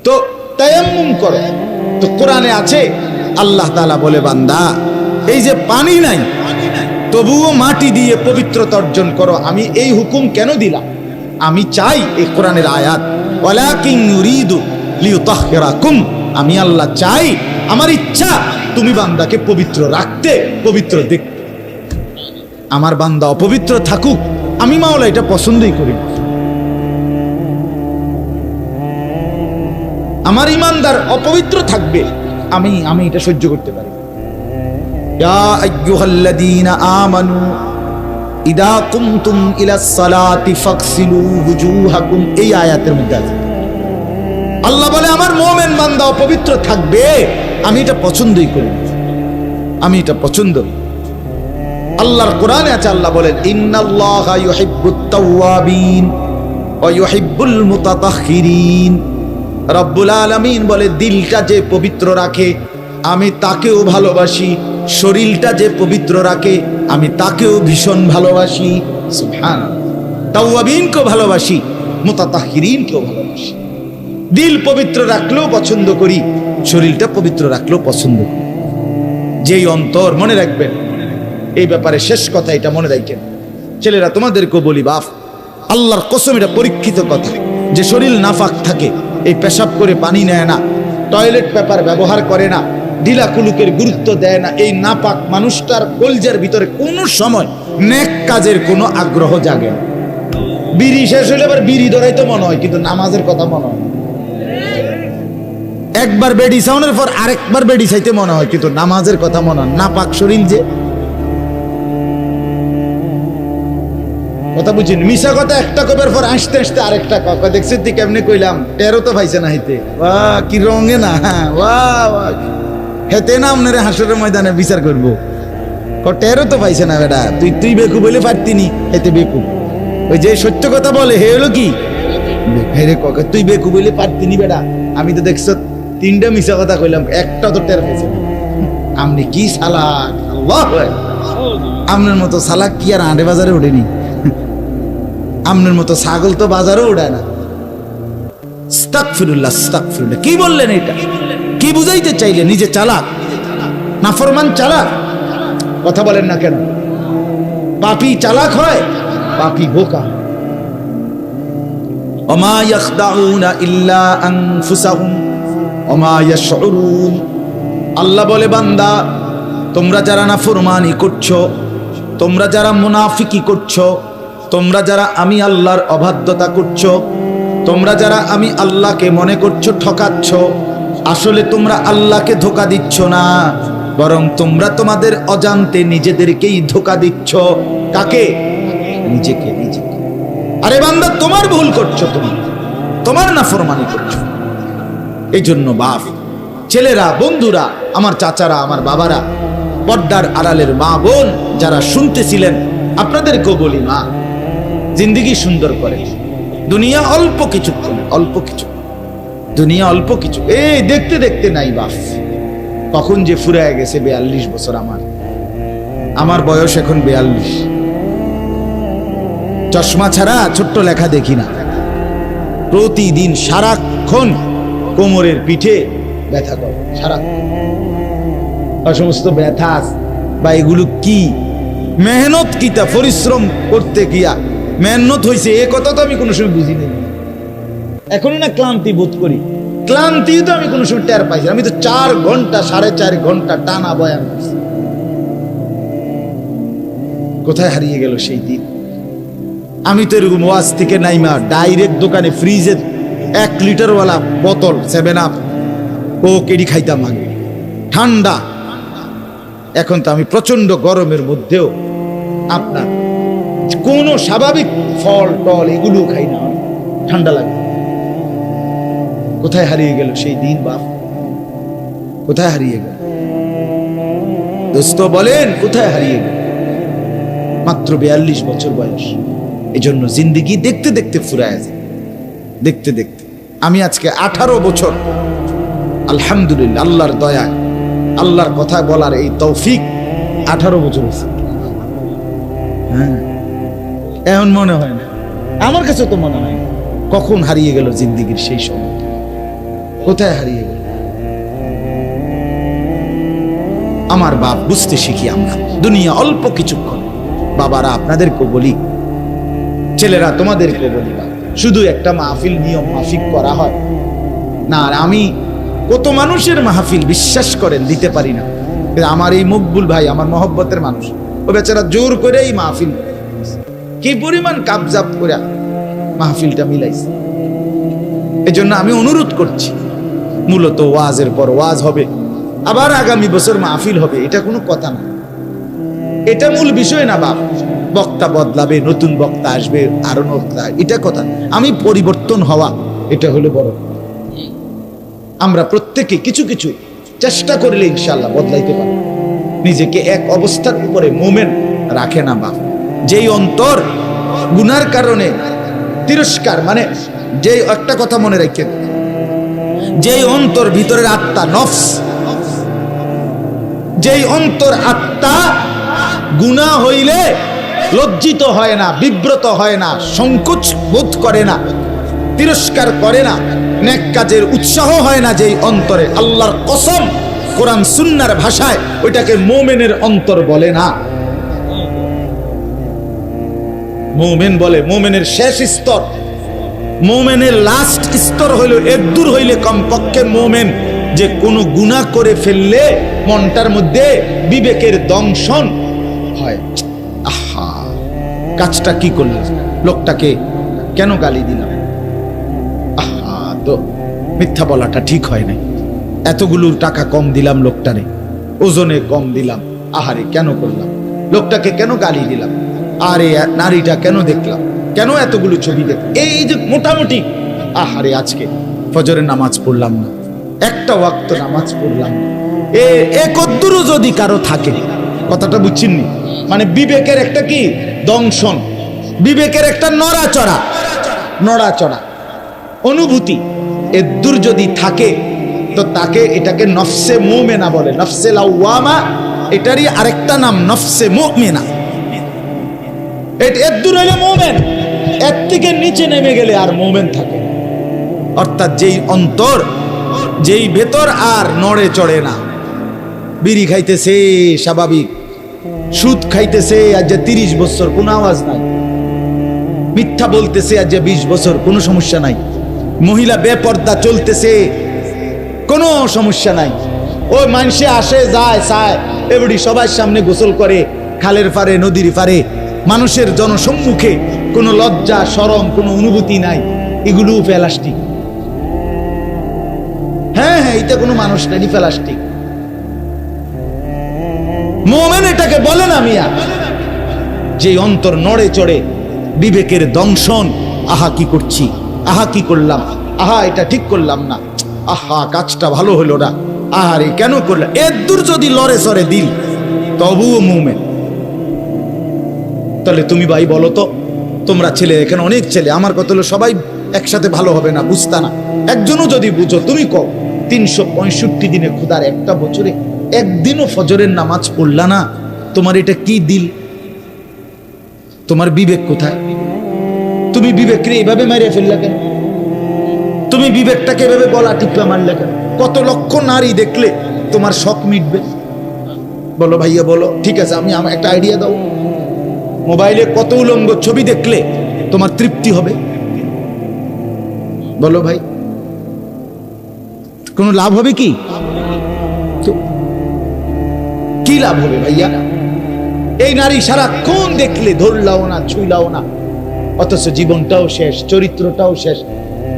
তো তায়াম্মুম করো। তো কোরআনে আছে আল্লাহ তাআলা বলে, বান্দা এই যে পানি নাই তবুও মাটি দিয়ে পবিত্রতা অর্জন করো। আমি এই হুকুম কেন দিলাম? আমি চাই, এই কোরআনের আয়াত, ওয়ালাকিন ইউরিদু লিইউতাহহিরাকুম, আমি আল্লাহ চাই, আমার ইচ্ছা তুমি বান্দাকে পবিত্র রাখতে, পবিত্র দেখতে। আমার বান্দা অপবিত্র থাকুক, আমি মাওলা এটা পছন্দই করি। আমার ইমানদার অপবিত্র থাকবে, আমি এটা সহ্য করতে পারি। ইয়া আইয়ুহাল্লাযীনা আমানু ইদা কুমতুম ইলাস সালাতি ফাগসিলু ওয়ুজুহাকুম, এই আয়াতের মধ্যে আছে আল্লাহ বলে আমার মুমিন বান্দা অপবিত্র থাকবে, আমি এটা পছন্দই করি, আমি এটা পছন্দ। আল্লাহর কোরআনে আছে, আল্লাহ বলেন ইন্নাল্লাহা ইউহিব্বুত তাওয়াবিন ওয়া ইউহিব্বুল মুতাতাহহিরিন। রব্বুল আলামিন বলে দিলটা যে পবিত্র রাখে আমি তাকেও ভালোবাসি, শরীরটা যে পবিত্র রাখে আমি তাকেও ভীষণ ভালোবাসি। সুবহানাল্লাহ। তাওয়াবিনকেও ভালোবাসি, মুতাতাহহিরিনকেও ভালোবাসি। দিল পবিত্র রাখলেও পছন্দ করি, শরীরটা পবিত্র রাখলেও পছন্দ করি। যেই অন্তর, মনে রাখবেন এই ব্যাপারে শেষ কথা, এটা মনে রাখেন ছেলেরা, তোমাদেরকেও বলি বাপ, আল্লাহর কসম এটা পরীক্ষিত কথা, যে শরীর নাফাক থাকে, এই পেশাব করে পানি নেয় না, টয়লেট পেপার ব্যবহার করে না, ঢিলা কুলুকের গুরুত্ব দেয় না, এই নাপাক মানুষটার কলজের ভিতরে কোনো সময় নেক কাজের কোনো আগ্রহ জাগে না। বিড়ি শেষ হলে আবার বিড়ি ধরাই তো মনে হয়, কিন্তু নামাজের কথা মনে হয়। একবার বেডি সাউনের পর আরেকবার বেডি চাইতে মনে হয়, কিন্তু নামাজের কথা মনে হয়। নাপাক শরীর যে, কথা বুঝিনি, মিশা কথা একটা কবের পর আসতে আসতে আরেকটা কথা। দেখছি তুই কেমনে কইলাম, টেরো তো পাইছে না হইতে, বাহ কি রঙে না, হ্যাঁ বাহ হেতে না আপনার হাসরের ময়দানে বিচার করবো। টেরো তো পাইছে না বেটা, তুই বেকু বলে পারতিনি, এতে বেকু। ওই যে সত্য কথা বলে হে হলো কি, হেরে ককে তুই বেকু বলে পারতিনি বেটা, আমি তো দেখছো তিনটা মিশা কথা কইলাম, একটা তো টের পাইছে না। আপনি কি সালাক, আল্লাহ আপনার মতো সালাক কি আর আড়ে বাজারে ওঠেনি, আপনার মতো ছাগল তো বাজারও উড়ায় না। আস্তাগফিরুল্লাহ, আস্তাগফিরুল্লাহ। কি বললেন এটা? কি বুঝাইতে চাইলে? নিজে চালাক, নাফরমান চালাক, কথা বলেন না কেন? পাপী চালাক হয়, পাপী বোকা। ওমা ইয়াখদাউনা ইল্লা আনফুসাহুম ওমা ইয়াশউরুন। আল্লাহ বলে বান্দা তোমরা যারা নাফরমানি করছো, তোমরা যারা মুনাফিকি করছো, তোমরা যারা আমি আল্লাহর অবাধ্যতা করছো, তোমরা যারা আমি আল্লাহকে মনে করছো ঠকাচ্ছ, আসলে তোমরা আল্লাহকে ধোঁকা দিচ্ছ না, বরং তোমরা তোমাদের অজান্তে নিজেদেরকেই ধোঁকা দিচ্ছ। কাকে? নিজেকে। আরে বান্দা তোমার ভুল করছো, তুমি তোমার নাফরমানি করছো। এই জন্য বাপ, ছেলেরা, বন্ধুরা, আমার চাচারা, আমার বাবারা, পর্দার আড়ালের মা বোন যারা শুনতেছিলেন, আপনাদেরকেও বলি মা, জিন্দেগি সুন্দর করে। দুনিয়া অল্প কিছুক্ষণ, অল্প কিছু দুনিয়া, অল্প কিছু। এই দেখতে দেখতে নাই বাপ, কখন যে ফুরায় গেছে। 42 বছর আমার বয়স এখন 42। চশমা ছাড়া ছোট্ট লেখা দেখি না। প্রতিদিন সারাক্ষণ কোমরের পিঠে ব্যথা করে, সারাক্ষণ সমস্ত ব্যথা। বা এগুলো কি মেহনত, কিতা পরিশ্রম করতে গিয়া মেহনত হয়েছে, এ কথা তো আমি কোনো সময় বুঝিনি। এখনো না ক্লান্তি বোধ করি, ক্লান্তি তো আমি কোনো সময় টের পাইছি। আমি তো 4 ঘন্টা 4.5 ঘন্টা টানা বয়ান করছি। কোথায় হারিয়ে গেল সেই দিন? আমি তো এরকম ওয়াজ থেকে নাইমা ডাইরেক্ট দোকানে ফ্রিজের 1 লিটারওয়ালা বোতল 7 আপ ও কেডি খাইতাম আগে, ঠান্ডা। এখন তো আমি প্রচন্ড গরমের মধ্যেও আপনার কোন স্বাভাবিক ফল টল এগুলো খাই না, ঠান্ডা লাগে। কোথায় হারিয়ে গেল সেই দিন বাপ? কোথায় হারিয়ে গেল? দোস্ত বলেন কোথায় হারিয়ে গেল? মাত্র 42 বছর বয়স। এই জন্য জিন্দিগি দেখতে দেখতে ফুরায় যায়, দেখতে দেখতে। আমি আজকে 18 বছর, আলহামদুলিল্লাহ, আল্লাহর দয়ায়, আল্লাহর কথা বলার এই তৌফিক, 18 বছর হয়েছে। হ্যাঁ, এখন মনে হয় না, আমার কাছে তো মনে হয় কখন হারিয়ে গেল জিন্দিগির সেই সময়, কোথায় হারিয়ে গেল। আমার বাপ, বুঝতে শিখি আমরা দুনিয়া অল্প কিছুক্ষণ। বাবারা আপনাদেরকে বলি, ছেলেরা তোমাদেরকে বলি, শুধু একটা মাহফিল নিয়ম মাফিক করা হয় না। আর আমি কত মানুষের মাহফিল বিশ্বাস করেন দিতে পারি না। আমার এই মকবুল ভাই আমার মহব্বতের মানুষ, ও বেচারা জোর করে এই মাহফিল কি পরিমাণ কাবজাব করে মাহফিলটা মিলাইছে। এজন্য আমি অনুরোধ করছি, মূলত ওয়াজের পর ওয়াজ হবে, আবার আগামী বছর মাহফিল হবে, এটা কোনো কথা না, এটা মূল বিষয় না। বাপ, বক্তা বদলাবে, নতুন বক্তা আসবে, আরো বক্তা, এটা কথা। আমি পরিবর্তন হওয়া, এটা হলো বড়। আমরা প্রত্যেকে কিছু কিছু চেষ্টা করলে ইনশাআল্লাহ বদলাইতে পারবো। নিজেকে এক অবস্থার উপরে মোমেন্ট রাখে না বাপ। যেই অন্তর গুনার কারণে তিরস্কার, মানে যে একটা কথা মনে রাখেন, যেই অন্তর ভিতরের আত্মা নফস, যেই অন্তর আত্মা গুনাহ হইলে লজ্জিত হয় না, বিব্রত হয় না, সংকোচ বোধ করে না, তিরস্কার করে না, নেক কাজের উৎসাহ হয় না, যেই অন্তরে, আল্লাহর কসম, কোরআন সুন্নাহর ভাষায় ওইটাকে মুমিনের অন্তর বলে না। মুমিন বলে, মুমিনের শেষ স্তর, মুমিনের লাস্ট স্তর হইল একদূর হইলে কমপক্ষে মুমিন যে কোনো গুনাহ করে ফেললে মনটার মধ্যে বিবেকের দংশন হয়। আহা, কাজটা কি করলাম, লোকটাকে কেন গালি দিলাম, আহা, তো মিথ্যা বলাটা ঠিক হয় নাই, এতগুলো টাকা কম দিলাম লোকটারে, ওজনে কম দিলাম, আহারে কেন করলাম, লোকটাকে কেন গালি দিলাম, আরে নারীটা কেন দেখলাম, কেন এতগুলো ছবি দেখ, এই যে মোটামুটি, আহারে আজকে ফজরের নামাজ পড়লাম না, একটা ওয়াক্ত নামাজ পড়লাম না, একদ্দুরও যদি কারো থাকে, কথাটা বুঝছেননি, মানে বিবেকের একটা কি দংশন, বিবেকের একটা নড়াচড়া, নড়াচড়া অনুভূতি এদ্দুর যদি থাকে, তো তাকে, এটাকে নফসে মুমিনা বলে, নফসে লাওয়ামা, এটারই আরেকটা নাম নফসে মুমিনা। এদ্দুর হইলে মুমিন, এর থেকে নিচে নেমে গেলে আর মুমিন থাকে। অর্থাৎ যেই অন্তর, যেই ভেতর আর নড়ে চড়ে না, বিড়ি খাইতেছে স্বাভাবিক, সুদ খাইতেছে আজ 30 বছর কোনো আওয়াজ নাই, মিথ্যা বলতেছে আজ 20 বছর কোনো সমস্যা নাই, মহিলা বেপর্দা চলতেছে কোনো সমস্যা নাই, ওই মানুষে আসে যায় চায়, এবারে সবার সামনে গোসল করে, খালের পারে নদীর পারে, মানুষের জনসম্মুখে কোনো লজ্জা শরম কোনো অনুভূতি নাই, এগুলো প্লাস্টিক। হ্যাঁ হ্যাঁ, এটা কোনো মানুষ নাই, প্লাস্টিক। মুমিন এটাকে বলে না মিয়া, যে অন্তর নড়ে চড়ে, বিবেকের দংশন, আহা কি করছি, আহা কি করলাম, আহা এটা ঠিক করলাম না, আহা কাজটা ভালো হলো না, আহারে কেন করলাম, এর দূর যদি লড়ে চড়ে দিল, তবুও মুমিন। তাহলে তুমি ভাই বলো তো, তোমরা ছেলে, এখানে অনেক ছেলে, আমার কথা হলো সবাই একসাথে ভালো হবে না, বুঝতা না, একজনও যদি বুঝো, তুমি কও 365 দিনে খোদার একটা বছরে একদিনও ফজরের নামাজ পড়লা না, তোমার এটা কি দিল, তোমার বিবেক কোথায়? তুমি বিবেককে এইভাবে মারিয়ে ফেললা কেন? তুমি বিবেকটাকে এভাবে গলা টিপা মারলে কেন? কত লক্ষ নারী দেখলে তোমার শখ মিটবে? বলো ভাইয়া বলো, ঠিক আছে, আমি আমার একটা আইডিয়া দাও, মোবাইলে কত উলঙ্গ ছবি দেখলে তোমার তৃপ্তি হবে? বলো ভাই, কোনো লাভ হবে কি? কি লাভ হবে ভাইয়া? এই নারী সারাক্ষণ দেখলে ধরলাও না, ছুইলাও না, অথচ জীবনটাও শেষ, চরিত্রটাও শেষ,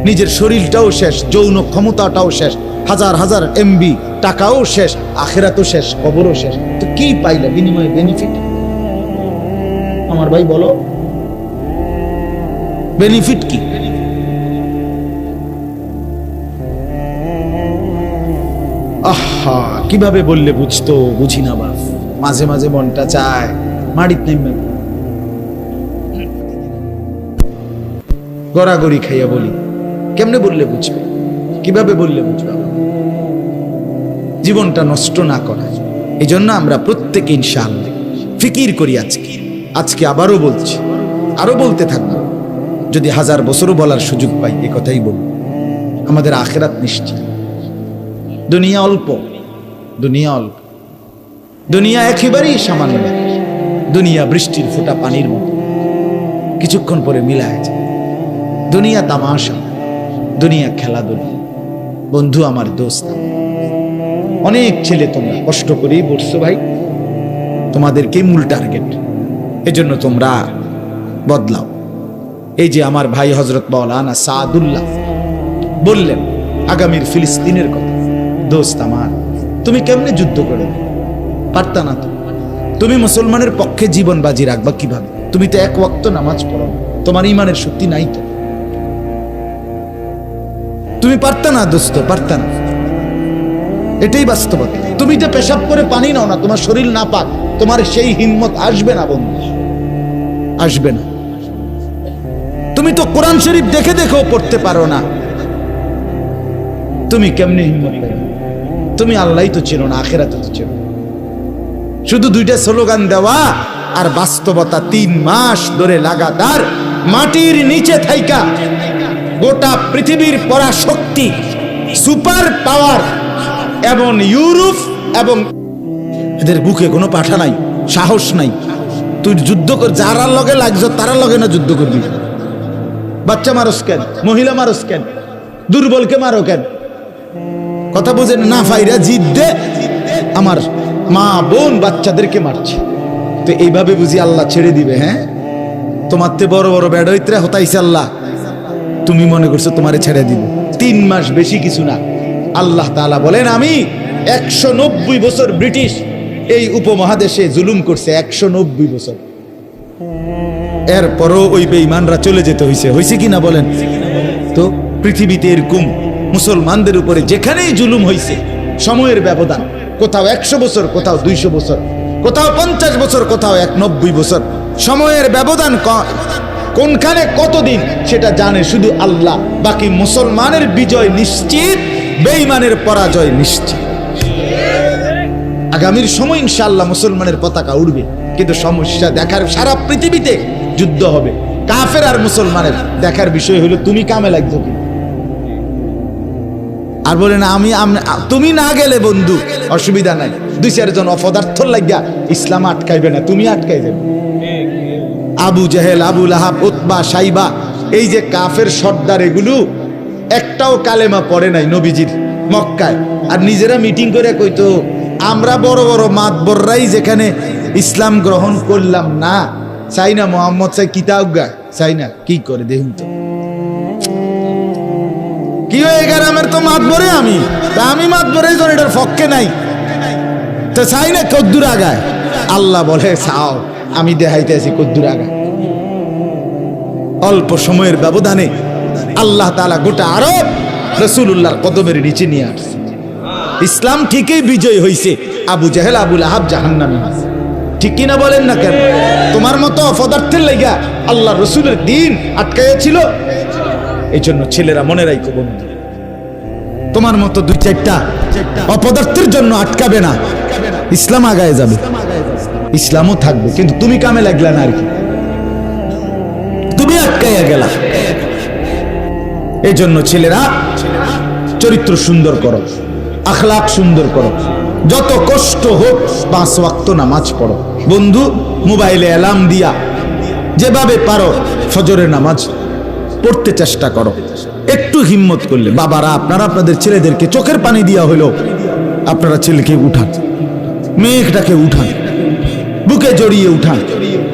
নিজের শরীরটাও শেষ, যৌন ক্ষমতাটাও শেষ, হাজার হাজার এমবি টাকাও শেষ, আখিরাতও শেষ, কবরও শেষ। তো কি পাইলে বিনিময়ে বেনিফিট? আমার ভাই বলো, বেনিফিট কি? আহ হা কিভাবে বললে বুঝতো, বুঝি না বাপ। মাঝে মাঝে মনটা চায় মাটির নেমে গড়াগড়ি খাইয়া বলি, কেমনে বললে বুঝবে, কিভাবে বললে বুঝবে? জীবনটা নষ্ট না করা। এই জন্য আমরা প্রত্যেকে ইনশাআল্লাহ ফিকির করি। আজকে আবারও বলছি, আরো বলতে থাকবো। যদি 1000 বছরও বলার সুযোগ পাই এ কথাই বলবো। আমাদের আখিরাত নিশ্চিত। দুনিয়া অল্প, দুনিয়া অল্প, দুনিয়া একেবারেই সামান্য। দুনিয়া বৃষ্টির ফোঁটা পানির মতো, কিছুক্ষণ পরে মিলায় যায়। দুনিয়া তামাশা, দুনিয়া খেলাধুলা। বন্ধু আমার, দোস্ত, অনেক ছেলে তোমরা কষ্ট করেই বলছো ভাই, তোমাদেরকেই মূল টার্গেট। এজন্য তোমরা বদলাও। এই যে আমার ভাই হযরত মাওলানা সাদুল্লাহ বললেন আগামীর ফিলিস্তিনের কথা। দোস্ত আমার, তুমি কেমনে যুদ্ধ করে পারতা না? তো তুমি মুসলমানের পক্ষে জীবন বাজি রাখবা কিভাবে? তুমি তো এক ওয়াক্ত নামাজ পড়ো, তোমার ইমানের শক্তি নাই তো। তুমি পারতা না দোস্ত, পারতা না। এটাই বাস্তবতা। তুমি যে পেশাব করে পানি নাও না, তোমার শরীর না পাক, তোমার সেই হিম্মত আসবে না বন্ধু, আসবে না। তুমি তো কোরআন শরীফ দেখে দেখেও পড়তে পারো না, তুমি কেমনে হিম্মত পাবে? তুমি আল্লাহই তো চেনো না, আখিরাতে তো চেনো। শুধু 2টা স্লোগান দেওয়া আর বাস্তবতা 3 মাস ধরে লাগাতার মাটির নিচে থাইকা গোটা পৃথিবীর পরাশক্তি, সুপার পাওয়ার এবং ইউরোপ এবং এদের বুকে কোনো পাঠা নাই, সাহস নাই। তুই যুদ্ধ কর, যারার লগে লাগছ তারার লগে না যুদ্ধ করবি। বাচ্চা মারস কেন? মহিলা মারস কেন? দুর্বলকে মারো কেন? কথা বুঝেন না? ফাইরা জিদ দে, আমার মা বোন বাচ্চাদেরকে মারছে। তো এইভাবে বুঝি আল্লাহ ছেড়ে দিবে? হ্যাঁ, তোমার তে বড় বড় বেড়ইত্রা হতাইছে আল্লাহ, তুমি মনে করছো তোমারে ছেড়ে দিবে? 3 মাস বেশি কিছু না। আল্লাহ তাআলা বলেন, আমি 190 বছর ব্রিটিশ এই উপমহাদেশে জুলুম করছে, 190 বছর। এরপরও ওই বেঈমানরা চলে যেতে হয়েছে কি না বলেন? তো পৃথিবীতে এরকম মুসলমানদের উপরে যেখানেই জুলুম হয়েছে, সময়ের ব্যবধান, কোথাও 100 বছর, কোথাও 200 বছর, কোথাও 50 বছর, কোথাও 90 বছর। সময়ের ব্যবধান কোনখানে কতদিন সেটা জানে শুধু আল্লাহ। বাকি মুসলমানের বিজয় নিশ্চিত, বেঈমানের পরাজয় নিশ্চিত। আগামীর সময় ইনশাআল্লাহ মুসলমানের পতাকা উড়বে, কিন্তু সমস্যা দেখার সারা পৃথিবীতে যুদ্ধ হবে। কাফের আর মুসলমানের দেখার বিষয় হলো তুমি কামে লাগছো কি। আর বলে না তুমি না গেলে বন্ধু অসুবিধা নাই, 2-4 জন অপদার্থ লাগিয়া ইসলাম আটকাইবে না, তুমি আটকাই দেবে। আবু জেহেল, আবু লাহাব, উতবা, সাইবা, এই যে কাফের সর্দার, এগুলো একটাও কালেমা পড়ে নাই নবীজির মক্কায়। আর নিজেরা মিটিং করে কইতো আমরা বড় বড় মাতবররাই যেখানে ইসলাম গ্রহণ করলাম না, চাই না মোহাম্মদ চাই কিতাবগা, চাই না। কি করে দেখুন তো, কি হয়ে গেল? আমার তো মাতবরে, আমি মাতবরে এটার পক্ষে নাই, তো চাই না কদ্দুর আগায়। আল্লাহ বলে চাও, আমি দেখাইতেছি কদ্দুর আগায়। অল্প সময়ের ব্যবধানে আল্লাহ তাআলা গোটা আরব রাসূলুল্লাহর কদমের নিচে নিয়ে আসছে। ইসলাম ঠিকই বিজয় হয়েছে, আবু জেহেল, আবু লাহাব জাহান্নামে আছে। ঠিক কিনা বলেন না কেন? তোমার মতো অপদার্থের লাইগা আল্লাহ রসুলের দিন আটকাইয়াছিল। এই জন্য ছেলেরা মনে রাখো বন্ধু, তোমার মতো 2-4টা অপদার্থের জন্য আটকাবে না, ইসলাম আগায় যাবে, ইসলামও থাকবে। কিন্তু তুমি কামে লাগলা না, আর কি তুমি আটকাইয়া গেলা। এই জন্য ছেলেরা চরিত্র সুন্দর করো, আখলাক সুন্দর করো, যত কষ্ট হোক 5 ওয়াক্ত নামাজ পড়ো। বন্ধু, মোবাইলে অ্যালার্ম দিয়া যেভাবে পারো ফজরের নামাজ পড়তে চেষ্টা করো। একটু হিম্মত করলে বাবারা, আপনারা আপনাদের ছেলেদেরকে চোখের পানি দিয়া হইলো আপনারা ছেলেকে উঠান, মেয়েটাকে উঠান, বুকে জড়িয়ে উঠান।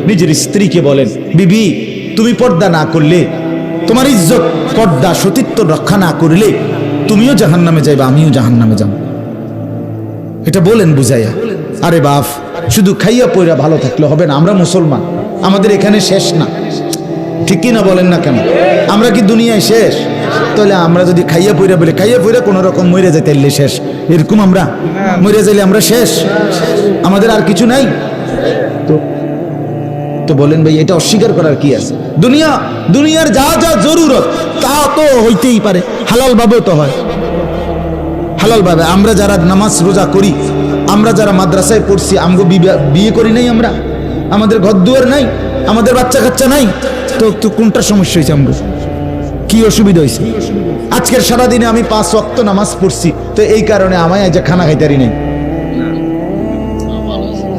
নিজের স্ত্রীকে বলেন, বিবি তুমি পর্দা না করলে, তোমার ইজ্জত, পর্দা, সতীত্ব রক্ষা না করলে তুমিও জাহান্নামে যাইবা, আমিও জাহান্নামে যাব। এটা বলেন বুঝাইয়া। আরে বাপ, শুধু খাইয়া পয়রা ভালো থাকলে হবে না। আমরা মুসলমান, আমাদের এখানে শেষ না, ঠিক কি না বলেন না কেন? আমরা কি দুনিয়ায় শেষ? তাহলে আমরা যদি খাইয়া পইরা বলে খাইয়া পইরা কোনো রকম মরে যাইতে শেষ, এরকম আমরা মরে যাইলে আমরা শেষ, আমাদের আর কিছু নাই। তো বলেন ভাই, এটা অস্বীকার করার কি আছে? দুনিয়ার যা যা জরুরত তা তো হইতেই পারে, হালাল ভাবেও তো হয়, হালাল ভাবে। আমরা যারা নামাজ রোজা করি, আমরা যারা মাদ্রাসায় পড়ছি, আমগো বিয়ে করি নাই, আমরা আমাদের ঘর দুয়ার নাই, আমাদের বাচ্চা কাচ্চা নাই, তো কোনটা সমস্যা হয়েছে? আমগো কি অসুবিধা হয়েছে? আজকের সারাদিনে আমি 5 ওয়াক্ত নামাজ পড়ছি, তো এই কারণে আমায় আজ খানা খাইতারি নেই?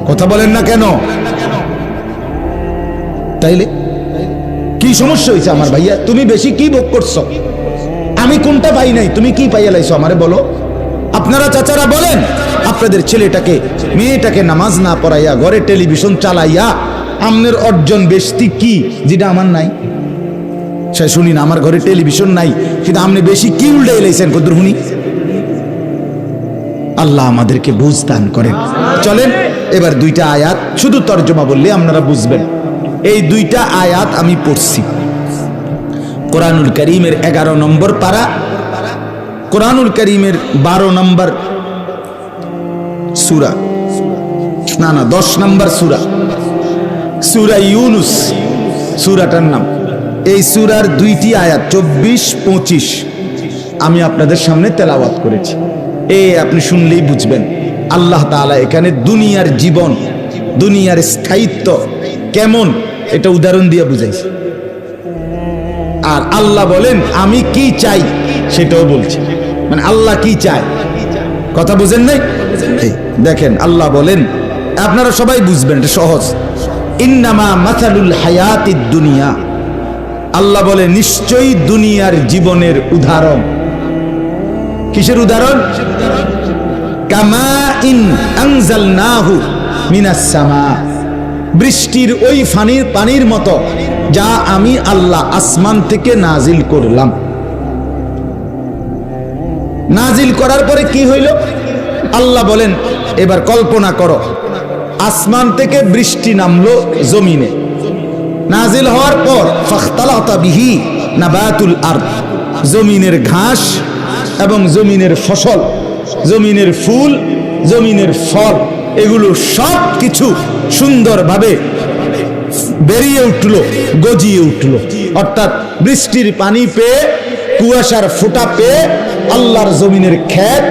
কথা বলেন না কেন? তাইলে কি সমস্যা হয়েছে আমার ভাইয়া? তুমি বেশি কি ভোগ করছো? আমি কোনটা পাই নাই, তুমি কি পাইয়া লাইছো আমারে বলো। আপনারা চাচারা বলেন, আপনাদের ছেলেটাকে মেয়েটাকে নামাজ না পড়াইয়া ঘরে টেলিভিশন চালাইয়া আমনের অর্জন বেশি কি যেটা আমার নাই? সে শুনি না, আমার ঘরে টেলিভিশন নাই, কিন্তু আপনি বেশি কি উল্টে এলাইছেন কদ্দুর শুনি। আল্লাহ আমাদেরকে বুঝ দান করেন। চলেন এবার 2টা আয়াত শুধু তর্জমা বললে আপনারা বুঝবেন। এই 2টা আয়াত আমি পড়ছি কোরআনুল কারীমের 11 নম্বর পারা, কোরআনুল কারীমের 12 নম্বর সূরা, না 10 নম্বর সূরা, সূরা ইউনুস সূরাটার নাম। এই সূরার 2টি আয়াত 24-25 আমি আপনাদের সামনে তেলাওয়াত করেছি। আপনি শুনলেই বুঝবেন আল্লাহ তাআলা এখানে দুনিয়ার জীবন, দুনিয়ার স্থায়িত্ব কেমন, এটা উদাহরণ দিয়ে বুঝাইছে। আর আল্লাহ বলেন আমি কি চাই সেটাও বলছি, মানে আল্লাহ কি চায়, কথা বুঝেন নাই? দেখেন আল্লাহ বলেন, আপনারা সবাই বুঝবেন, এটা সহজ। ইন্নামা মাসালুল হায়াতিদ দুনিয়া, আল্লাহ বলে নিশ্চয়ই দুনিয়ার জীবনের উদাহরণ। কিসের উদাহরণ? কামা ইন আনজালনাহু মিনাস সামা, বৃষ্টির ওই পানির মতো যা আমি আল্লাহ আসমান থেকে নাজিল করলাম। নাজিল করার পরে কি হইল? আল্লাহ বলেন এবার কল্পনা করো, আসমান থেকে বৃষ্টি নামলো জমিনে, নাজিল হওয়ার পর ফাখতালাতা বিহি নাবাতুল আরদ, জমিনের ঘাস এবং জমিনের ফসল, জমিনের ফুল, জমিনের ফল, এগুলো সব কিছু সুন্দরভাবে বেরিয়ে উঠল, গজিয়ে উঠল। অর্থাৎ বৃষ্টির পানি পেয়ে, কুয়াশার ফোঁটা পেয়ে আল্লাহর জমিনের ক্ষেত,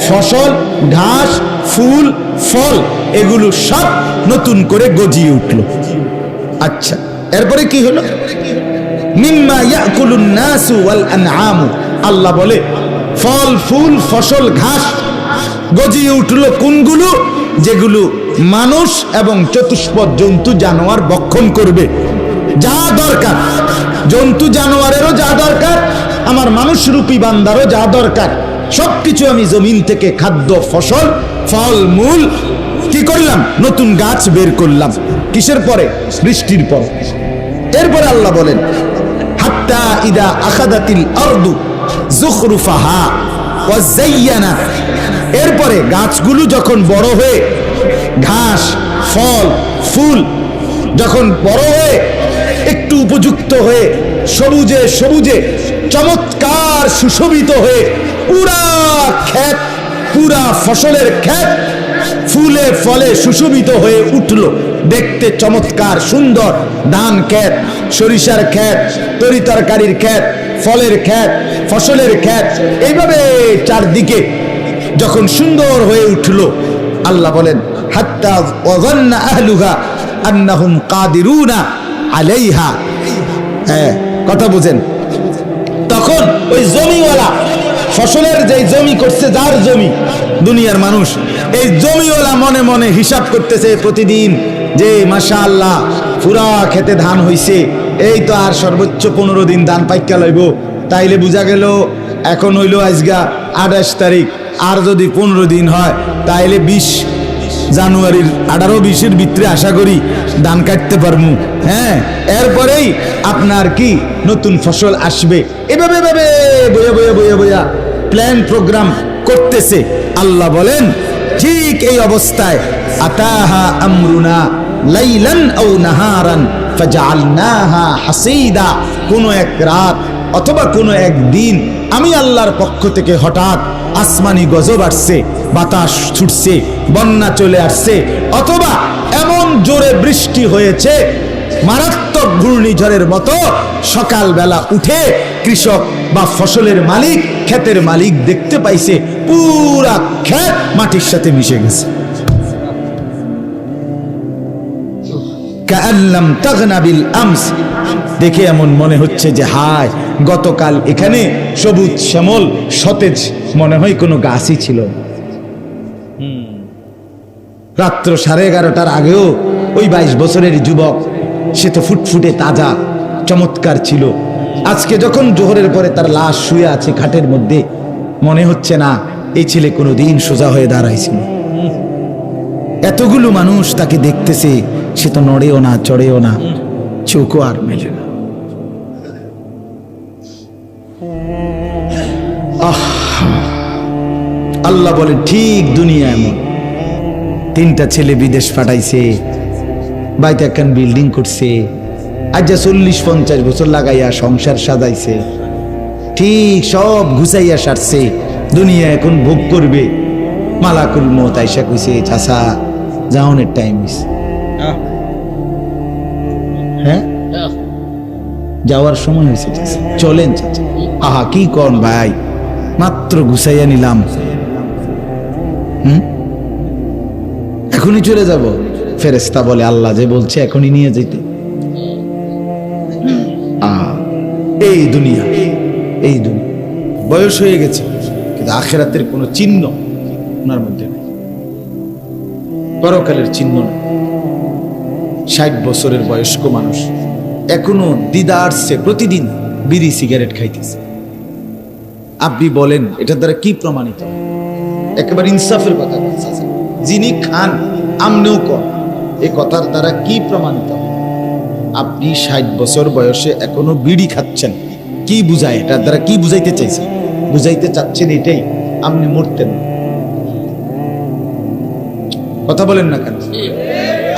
ফসল, ঘাস, ফুল, ফল এগুলো সব নতুন করে গজিয়ে উঠল। আচ্ছা, এরপরে কি হলো? মিম্মা ইয়াকুলুন নাসু ওয়াল আনআমু, আল্লাহ বলে ফল, ফুল, ফসল, ঘাস গজিয়ে উঠল। কোনগুলো? যেগুলো মানুষ এবং চতুষ্পদ জন্তু জানোয়ার ভক্ষণ করবে। যা দরকার, জন্তু জানোয়ারেরও যা দরকার, আমার মানুষরূপী বান্দারও যা দরকার, সবকিছু আমি জমিন থেকে খাদ্য, ফসল, ফল, মূল কি করলাম? নতুন গাছ বের করলাম। কিসের পরে? বৃষ্টির পর। এরপরে আল্লাহ বলেন হাত্তা ইদা আখাদাতিল আরদু যুখরুফাহা ওয়া যায়্যানা, এরপরে গাছগুলো যখন বড় হয়ে, ঘাস, ফল, ফুল যখন বড় হয়ে একটু উপযুক্ত হয়ে সবুজে সবুজে চমৎকার সুশোভিত হয়ে পুরা ক্ষেত, পুরা ফসলের ক্ষেত ফুলে ফলে সুশোভিত হয়ে উঠল, দেখতে চমৎকার সুন্দর। ধান ক্ষেত, সরিষার ক্ষেত, তরি তরকারির ক্ষেত, ফলের ক্ষেত, ফসলের ক্ষেত, এইভাবে চারদিকে যখন সুন্দর হয়ে উঠল, আল্লাহ বলেন হাত্তা ওয়াযান্না আহলুহা আন্নাহুম কাদিরুনা আলাইহা। কথা বুঝেন? তখন ওই জমিওয়ালা, ফসলের যে জমি করছে, যার জমি, দুনিয়ার মানুষ, এই জমিওয়ালা মনে মনে হিসাব করতেছে প্রতিদিন যে মাশাআল্লাহ পুরা খেতে ধান হইছে, এই তো আর সর্বোচ্চ 15 দিন ধান পাইকা লইব। তাইলে বোঝা গেল এখন হইল আজগা 28 তারিখ, আর যদি 15 দিন হয় তাইলে 20 জানুয়ারির 18-20-এর ভিতরে আশা করি ধান কাটতে পারবো। হ্যাঁ, এরপরেই আপনার কি নতুন ফসল আসবে। এভাবে ভাবে বইয়া বইয়া বইয়া বইয়া প্ল্যান প্রোগ্রাম করতেছে। আল্লাহ বলেন ঠিক এই অবস্থায় আতাহা আমরুনা লাইলান আও নাহারান ফাজআলনাহা হাসীদা, কোন এক রাত অথবা কোনো একদিন আমি আল্লাহর পক্ষ থেকে হঠাৎ আসমানি গজব আসছে, বাতাস ছুটছে, বন্যা চলে আসছে, অথবা এমন জোরে বৃষ্টি হয়েছে মারাত্মক ঘূর্ণিঝড়ের মতো, সকালবেলা উঠে কৃষক বা ফসলের মালিক, ক্ষেতের মালিক দেখতে পাইছে পুরা ক্ষেত মাটির সাথে মিশে গেছে। কাআল্লাম তাগনা বিল আমস, দেখে এমন মনে হচ্ছে যে হায়, গতকাল এখানে সবুজ শ্যামল সতেজ মনে হয় কোনো গাছই ছিল। রাত্র 11:30টার আগেও ওই 22 বছরের যুবক, সে তো ফুটফুটে তাজা চমৎকার ছিল। আজকে যখন জোহরের পরে তার লাশ শুয়ে আছে খাটের মধ্যে, মনে হচ্ছে না এই ছেলে কোনোদিন সোজা হয়ে দাঁড়াইছিল। এতগুলো মানুষ তাকে দেখতেছে, সে তো নড়েও না, চড়েও না, চোখও আর মেলে না। আল্লাহ বলে ঠিক দুনিয়া এমন। 3টা ছেলে বিদেশ পাঠাইছে, বাইতে একখান বিল্ডিং করছে, আজ 40-50 বছর লাগাইয়া সংসার সাজাইছে, ঠিক সব গুছাইয়া সারছে, দুনিয়া এখন ভোগ করবে। মালাকুল মউত আইসা কইছে, চাচা যাওনের টাইম হইছে। হ্যাঁ, যাওয়ার সময় হয়েছে, চলেন চাচা। আহা কি কোন ভাই, মাত্র গুছাইয়া নিলাম, এখনই চলে যাব। ফেরেশতা বলে আল্লাহ যে বলছে এখনই নিয়ে যেতে। এই দুনিয়া, এই দুনিয়া, বয়স হয়ে গেছে কিন্তু আখিরাতের কোনো চিহ্ন ওনার মধ্যে নেই, পরকালের চিহ্ন নেই। 60 বছরের বয়স্ক মানুষ এখনো দিদারসে প্রতিদিন বিড়ি সিগারেট খাইতেছে। আপনি বলেন এটার দ্বারা কি প্রমাণিত? একেবারে ইনসাফের কথা বলছেন, যিনি খান আমনেও কর, এই কথার দ্বারা কি প্রমাণিত? আপনি 60 বছর বয়সে এখনো বিড়ি খাচ্ছেন, কি বুঝায়? এটার দ্বারা কি বুঝাইতে চাইছেন? বুঝাইতে চাচ্ছেন এটাই, আপনি মরতেন না। কথা বলেন না কেন?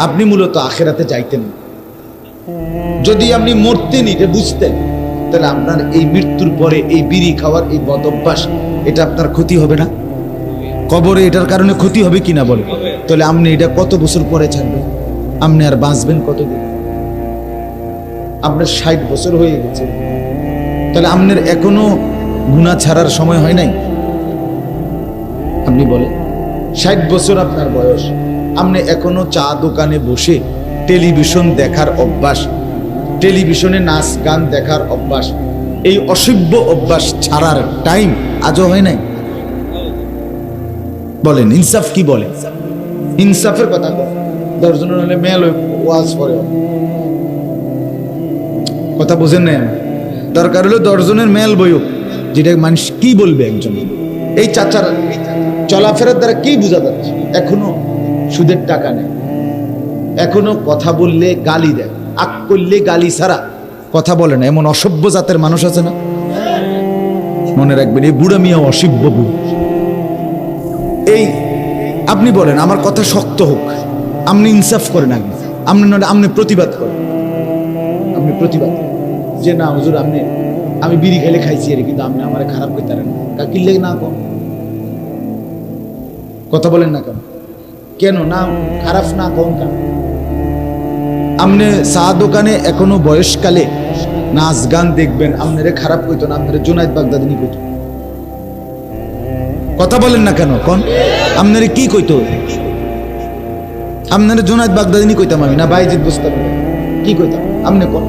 আপনি মূলত আখিরাতে যাইতেন না। যদি আপনি মরতেন, এটা বুঝতেন, তাহলে আপনার এই মৃত্যুর পরে এই বিড়ি খাওয়ার এই বদ অভ্যাস, এটা আপনার ক্ষতি হবে না? কবরে এটার কারণে ক্ষতি হবে কিনা বলে? তাহলে আপনি এটা কত বছর পরে ছাড়বেন? আপনি আর বাঁচবেন কতদিন? আপনার 60 বছর হয়ে গেছে, তাহলে আপনার এখনো গুনাহ ছাড়ার সময় হয় নাই? আপনি বলেন 60 বছর আপনার বয়স, আপনি এখনো চা দোকানে বসে টেলিভিশন দেখার অভ্যাস, টেলিভিশনে নাচ গান দেখার অভ্যাস, এই অসভ্য অভ্যাস ছাড়ার টাইম আজও হয় নাই? বলেন ইনসাফ কি বলে? ইনসাফের কথা বল। 10 জনের হলে মেল ওয়াজ করে, কথা বোঝেন না? দরকার হলো 10 জনের মেল বইও, যেটা মানুষ কি বলবে একজন। এই চাচার চলাফেরার দ্বারা কি বোঝা যাচ্ছে? এখনো সুদের টাকা নেই, এখনো কথা বললে গালি দেয়, আক করলে গালি ছাড়া কথা বলে না, এমন অসভ্য জাতের মানুষ আছে না? মনে রাখবেন, এই বুড়া মিয়া অসভ্য বুড়ো। এই আপনি বলেন আমার কথা শক্ত হোক, আপনি ইনসাফ করেন, আপনি প্রতিবাদ করেন, আপনি প্রতিবাদ যে না হুজুর আমি বিড়ি খাইলে খাইছি এর, কিন্তু আপনি আমার খারাপ করতে পারেন না, কিনলে না কম। কথা বলেন না কেন? কেন না খারাপ না কম কেন? আপনি চা দোকানে এখনো বয়সকালে নাচ গান দেখবেন, আপনারে খারাপ কইতো না, আপনারে জুনায়েদ বাগদাদি কইতো। কথা বলেন না কেন? কোন আপনারে কি কইতো? আপনারে জুনায়েদ বাগদাদি কইতাম আমি, না বাইজিদ বুস্তামি কি কইতাম? আপনি কোন?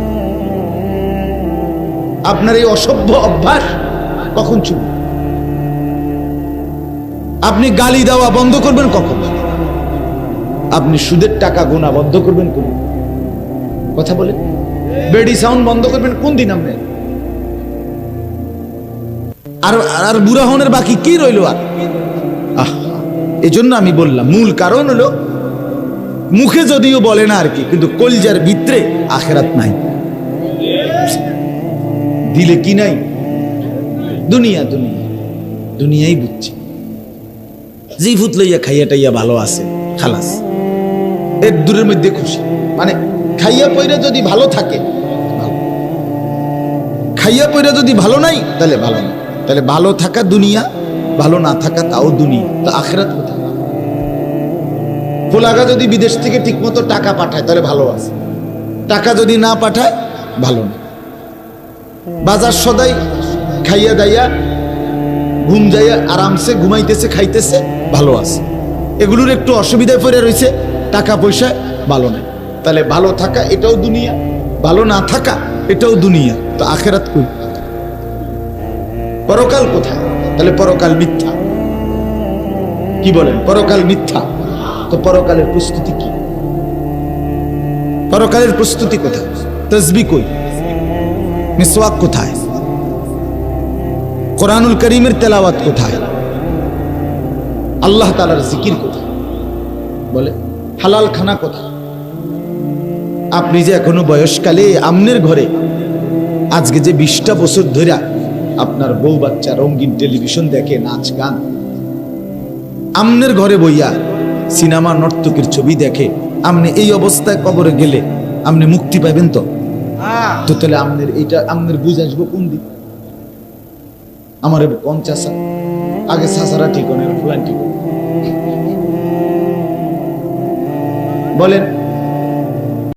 আপনার এই অসভ্য অভ্যাস কখন ছুটবে? আপনি গালি দেওয়া বন্ধ করবেন কখন? আপনি সুদের টাকা গোনা বন্ধ করবেন কোন? কথা বলেন। বেডি সাউন্ড বন্ধ করবেন কোন দিন? আপনি আর বুড়া হনের বাকি কি রইল? আর এই জন্য আমি বললাম মূল কারণ হলো মুখে যদিও বলে না আর কি, কিন্তু কলজার ভিতরে আখিরাত নাই, দিলে কি নাই? দুনিয়া দুনিয়া দুনিয়াই বুঝছে। জি ফুট লইয়া খাইয়া টাইয়া ভালো আছে, খালাস, এর দূরের মধ্যে খুশি। মানে খাইয়া পয়রা যদি ভালো থাকে, খাইয়া পয়রা যদি ভালো নাই তাহলে ভালো না। তাহলে ভালো থাকা দুনিয়া, ভালো না থাকা তাও দুনিয়া। তো আখিরাত কোথায়? পোলাগা যদি বিদেশ থেকে ঠিকমতো টাকা পাঠায় তাহলে ভালো আছে, টাকা যদি না পাঠায় ভালো না। বাজার সদাই খাইয়া দাইয়া ঘুম যাইয়া আরামসে ঘুমাইতেছে খাইতেছে ভালো আছে, এগুলোর একটু অসুবিধায় পড়ে রয়েছে, টাকা পয়সা ভালো নাই। তাহলে ভালো থাকা এটাও দুনিয়া, ভালো না থাকা এটাও দুনিয়া। তো আখিরাত কই? পরকাল কোথায়? তাহলে পরকাল মিথ্যা। কি বলেন? পরকাল মিথ্যা। তো পরকালের প্রস্তুতি কি? পরকালের প্রস্তুতি কোথায়? তাসবিহ কই? মিসওয়াক কোথায়? কোরআনুল কারীমের তেলাওয়াত কোথায়? আল্লাহ তাআলার জিকির কোথায়? বলে হালাল খানা কোথায়? আপনি যে এখনো বয়সকালে আমনের ঘরে আজকে যে 20টা বছর ধরে আপনার বউ বাচ্চা রঙিন টেলিভিশন দেখে, নাচ গান, আমনের ঘরে বইয়া সিনেমা নর্তকীর ছবি দেখে, আপনি এই অবস্থায় কবরে গেলে আপনি মুক্তি পাবেন? তো তাহলে আমনের এইটা আমনের বুঝ আসবো কোন দিক? আমার কোন চাষা আগে চাষারা ঠিক ফুলান ঠিক বলেন।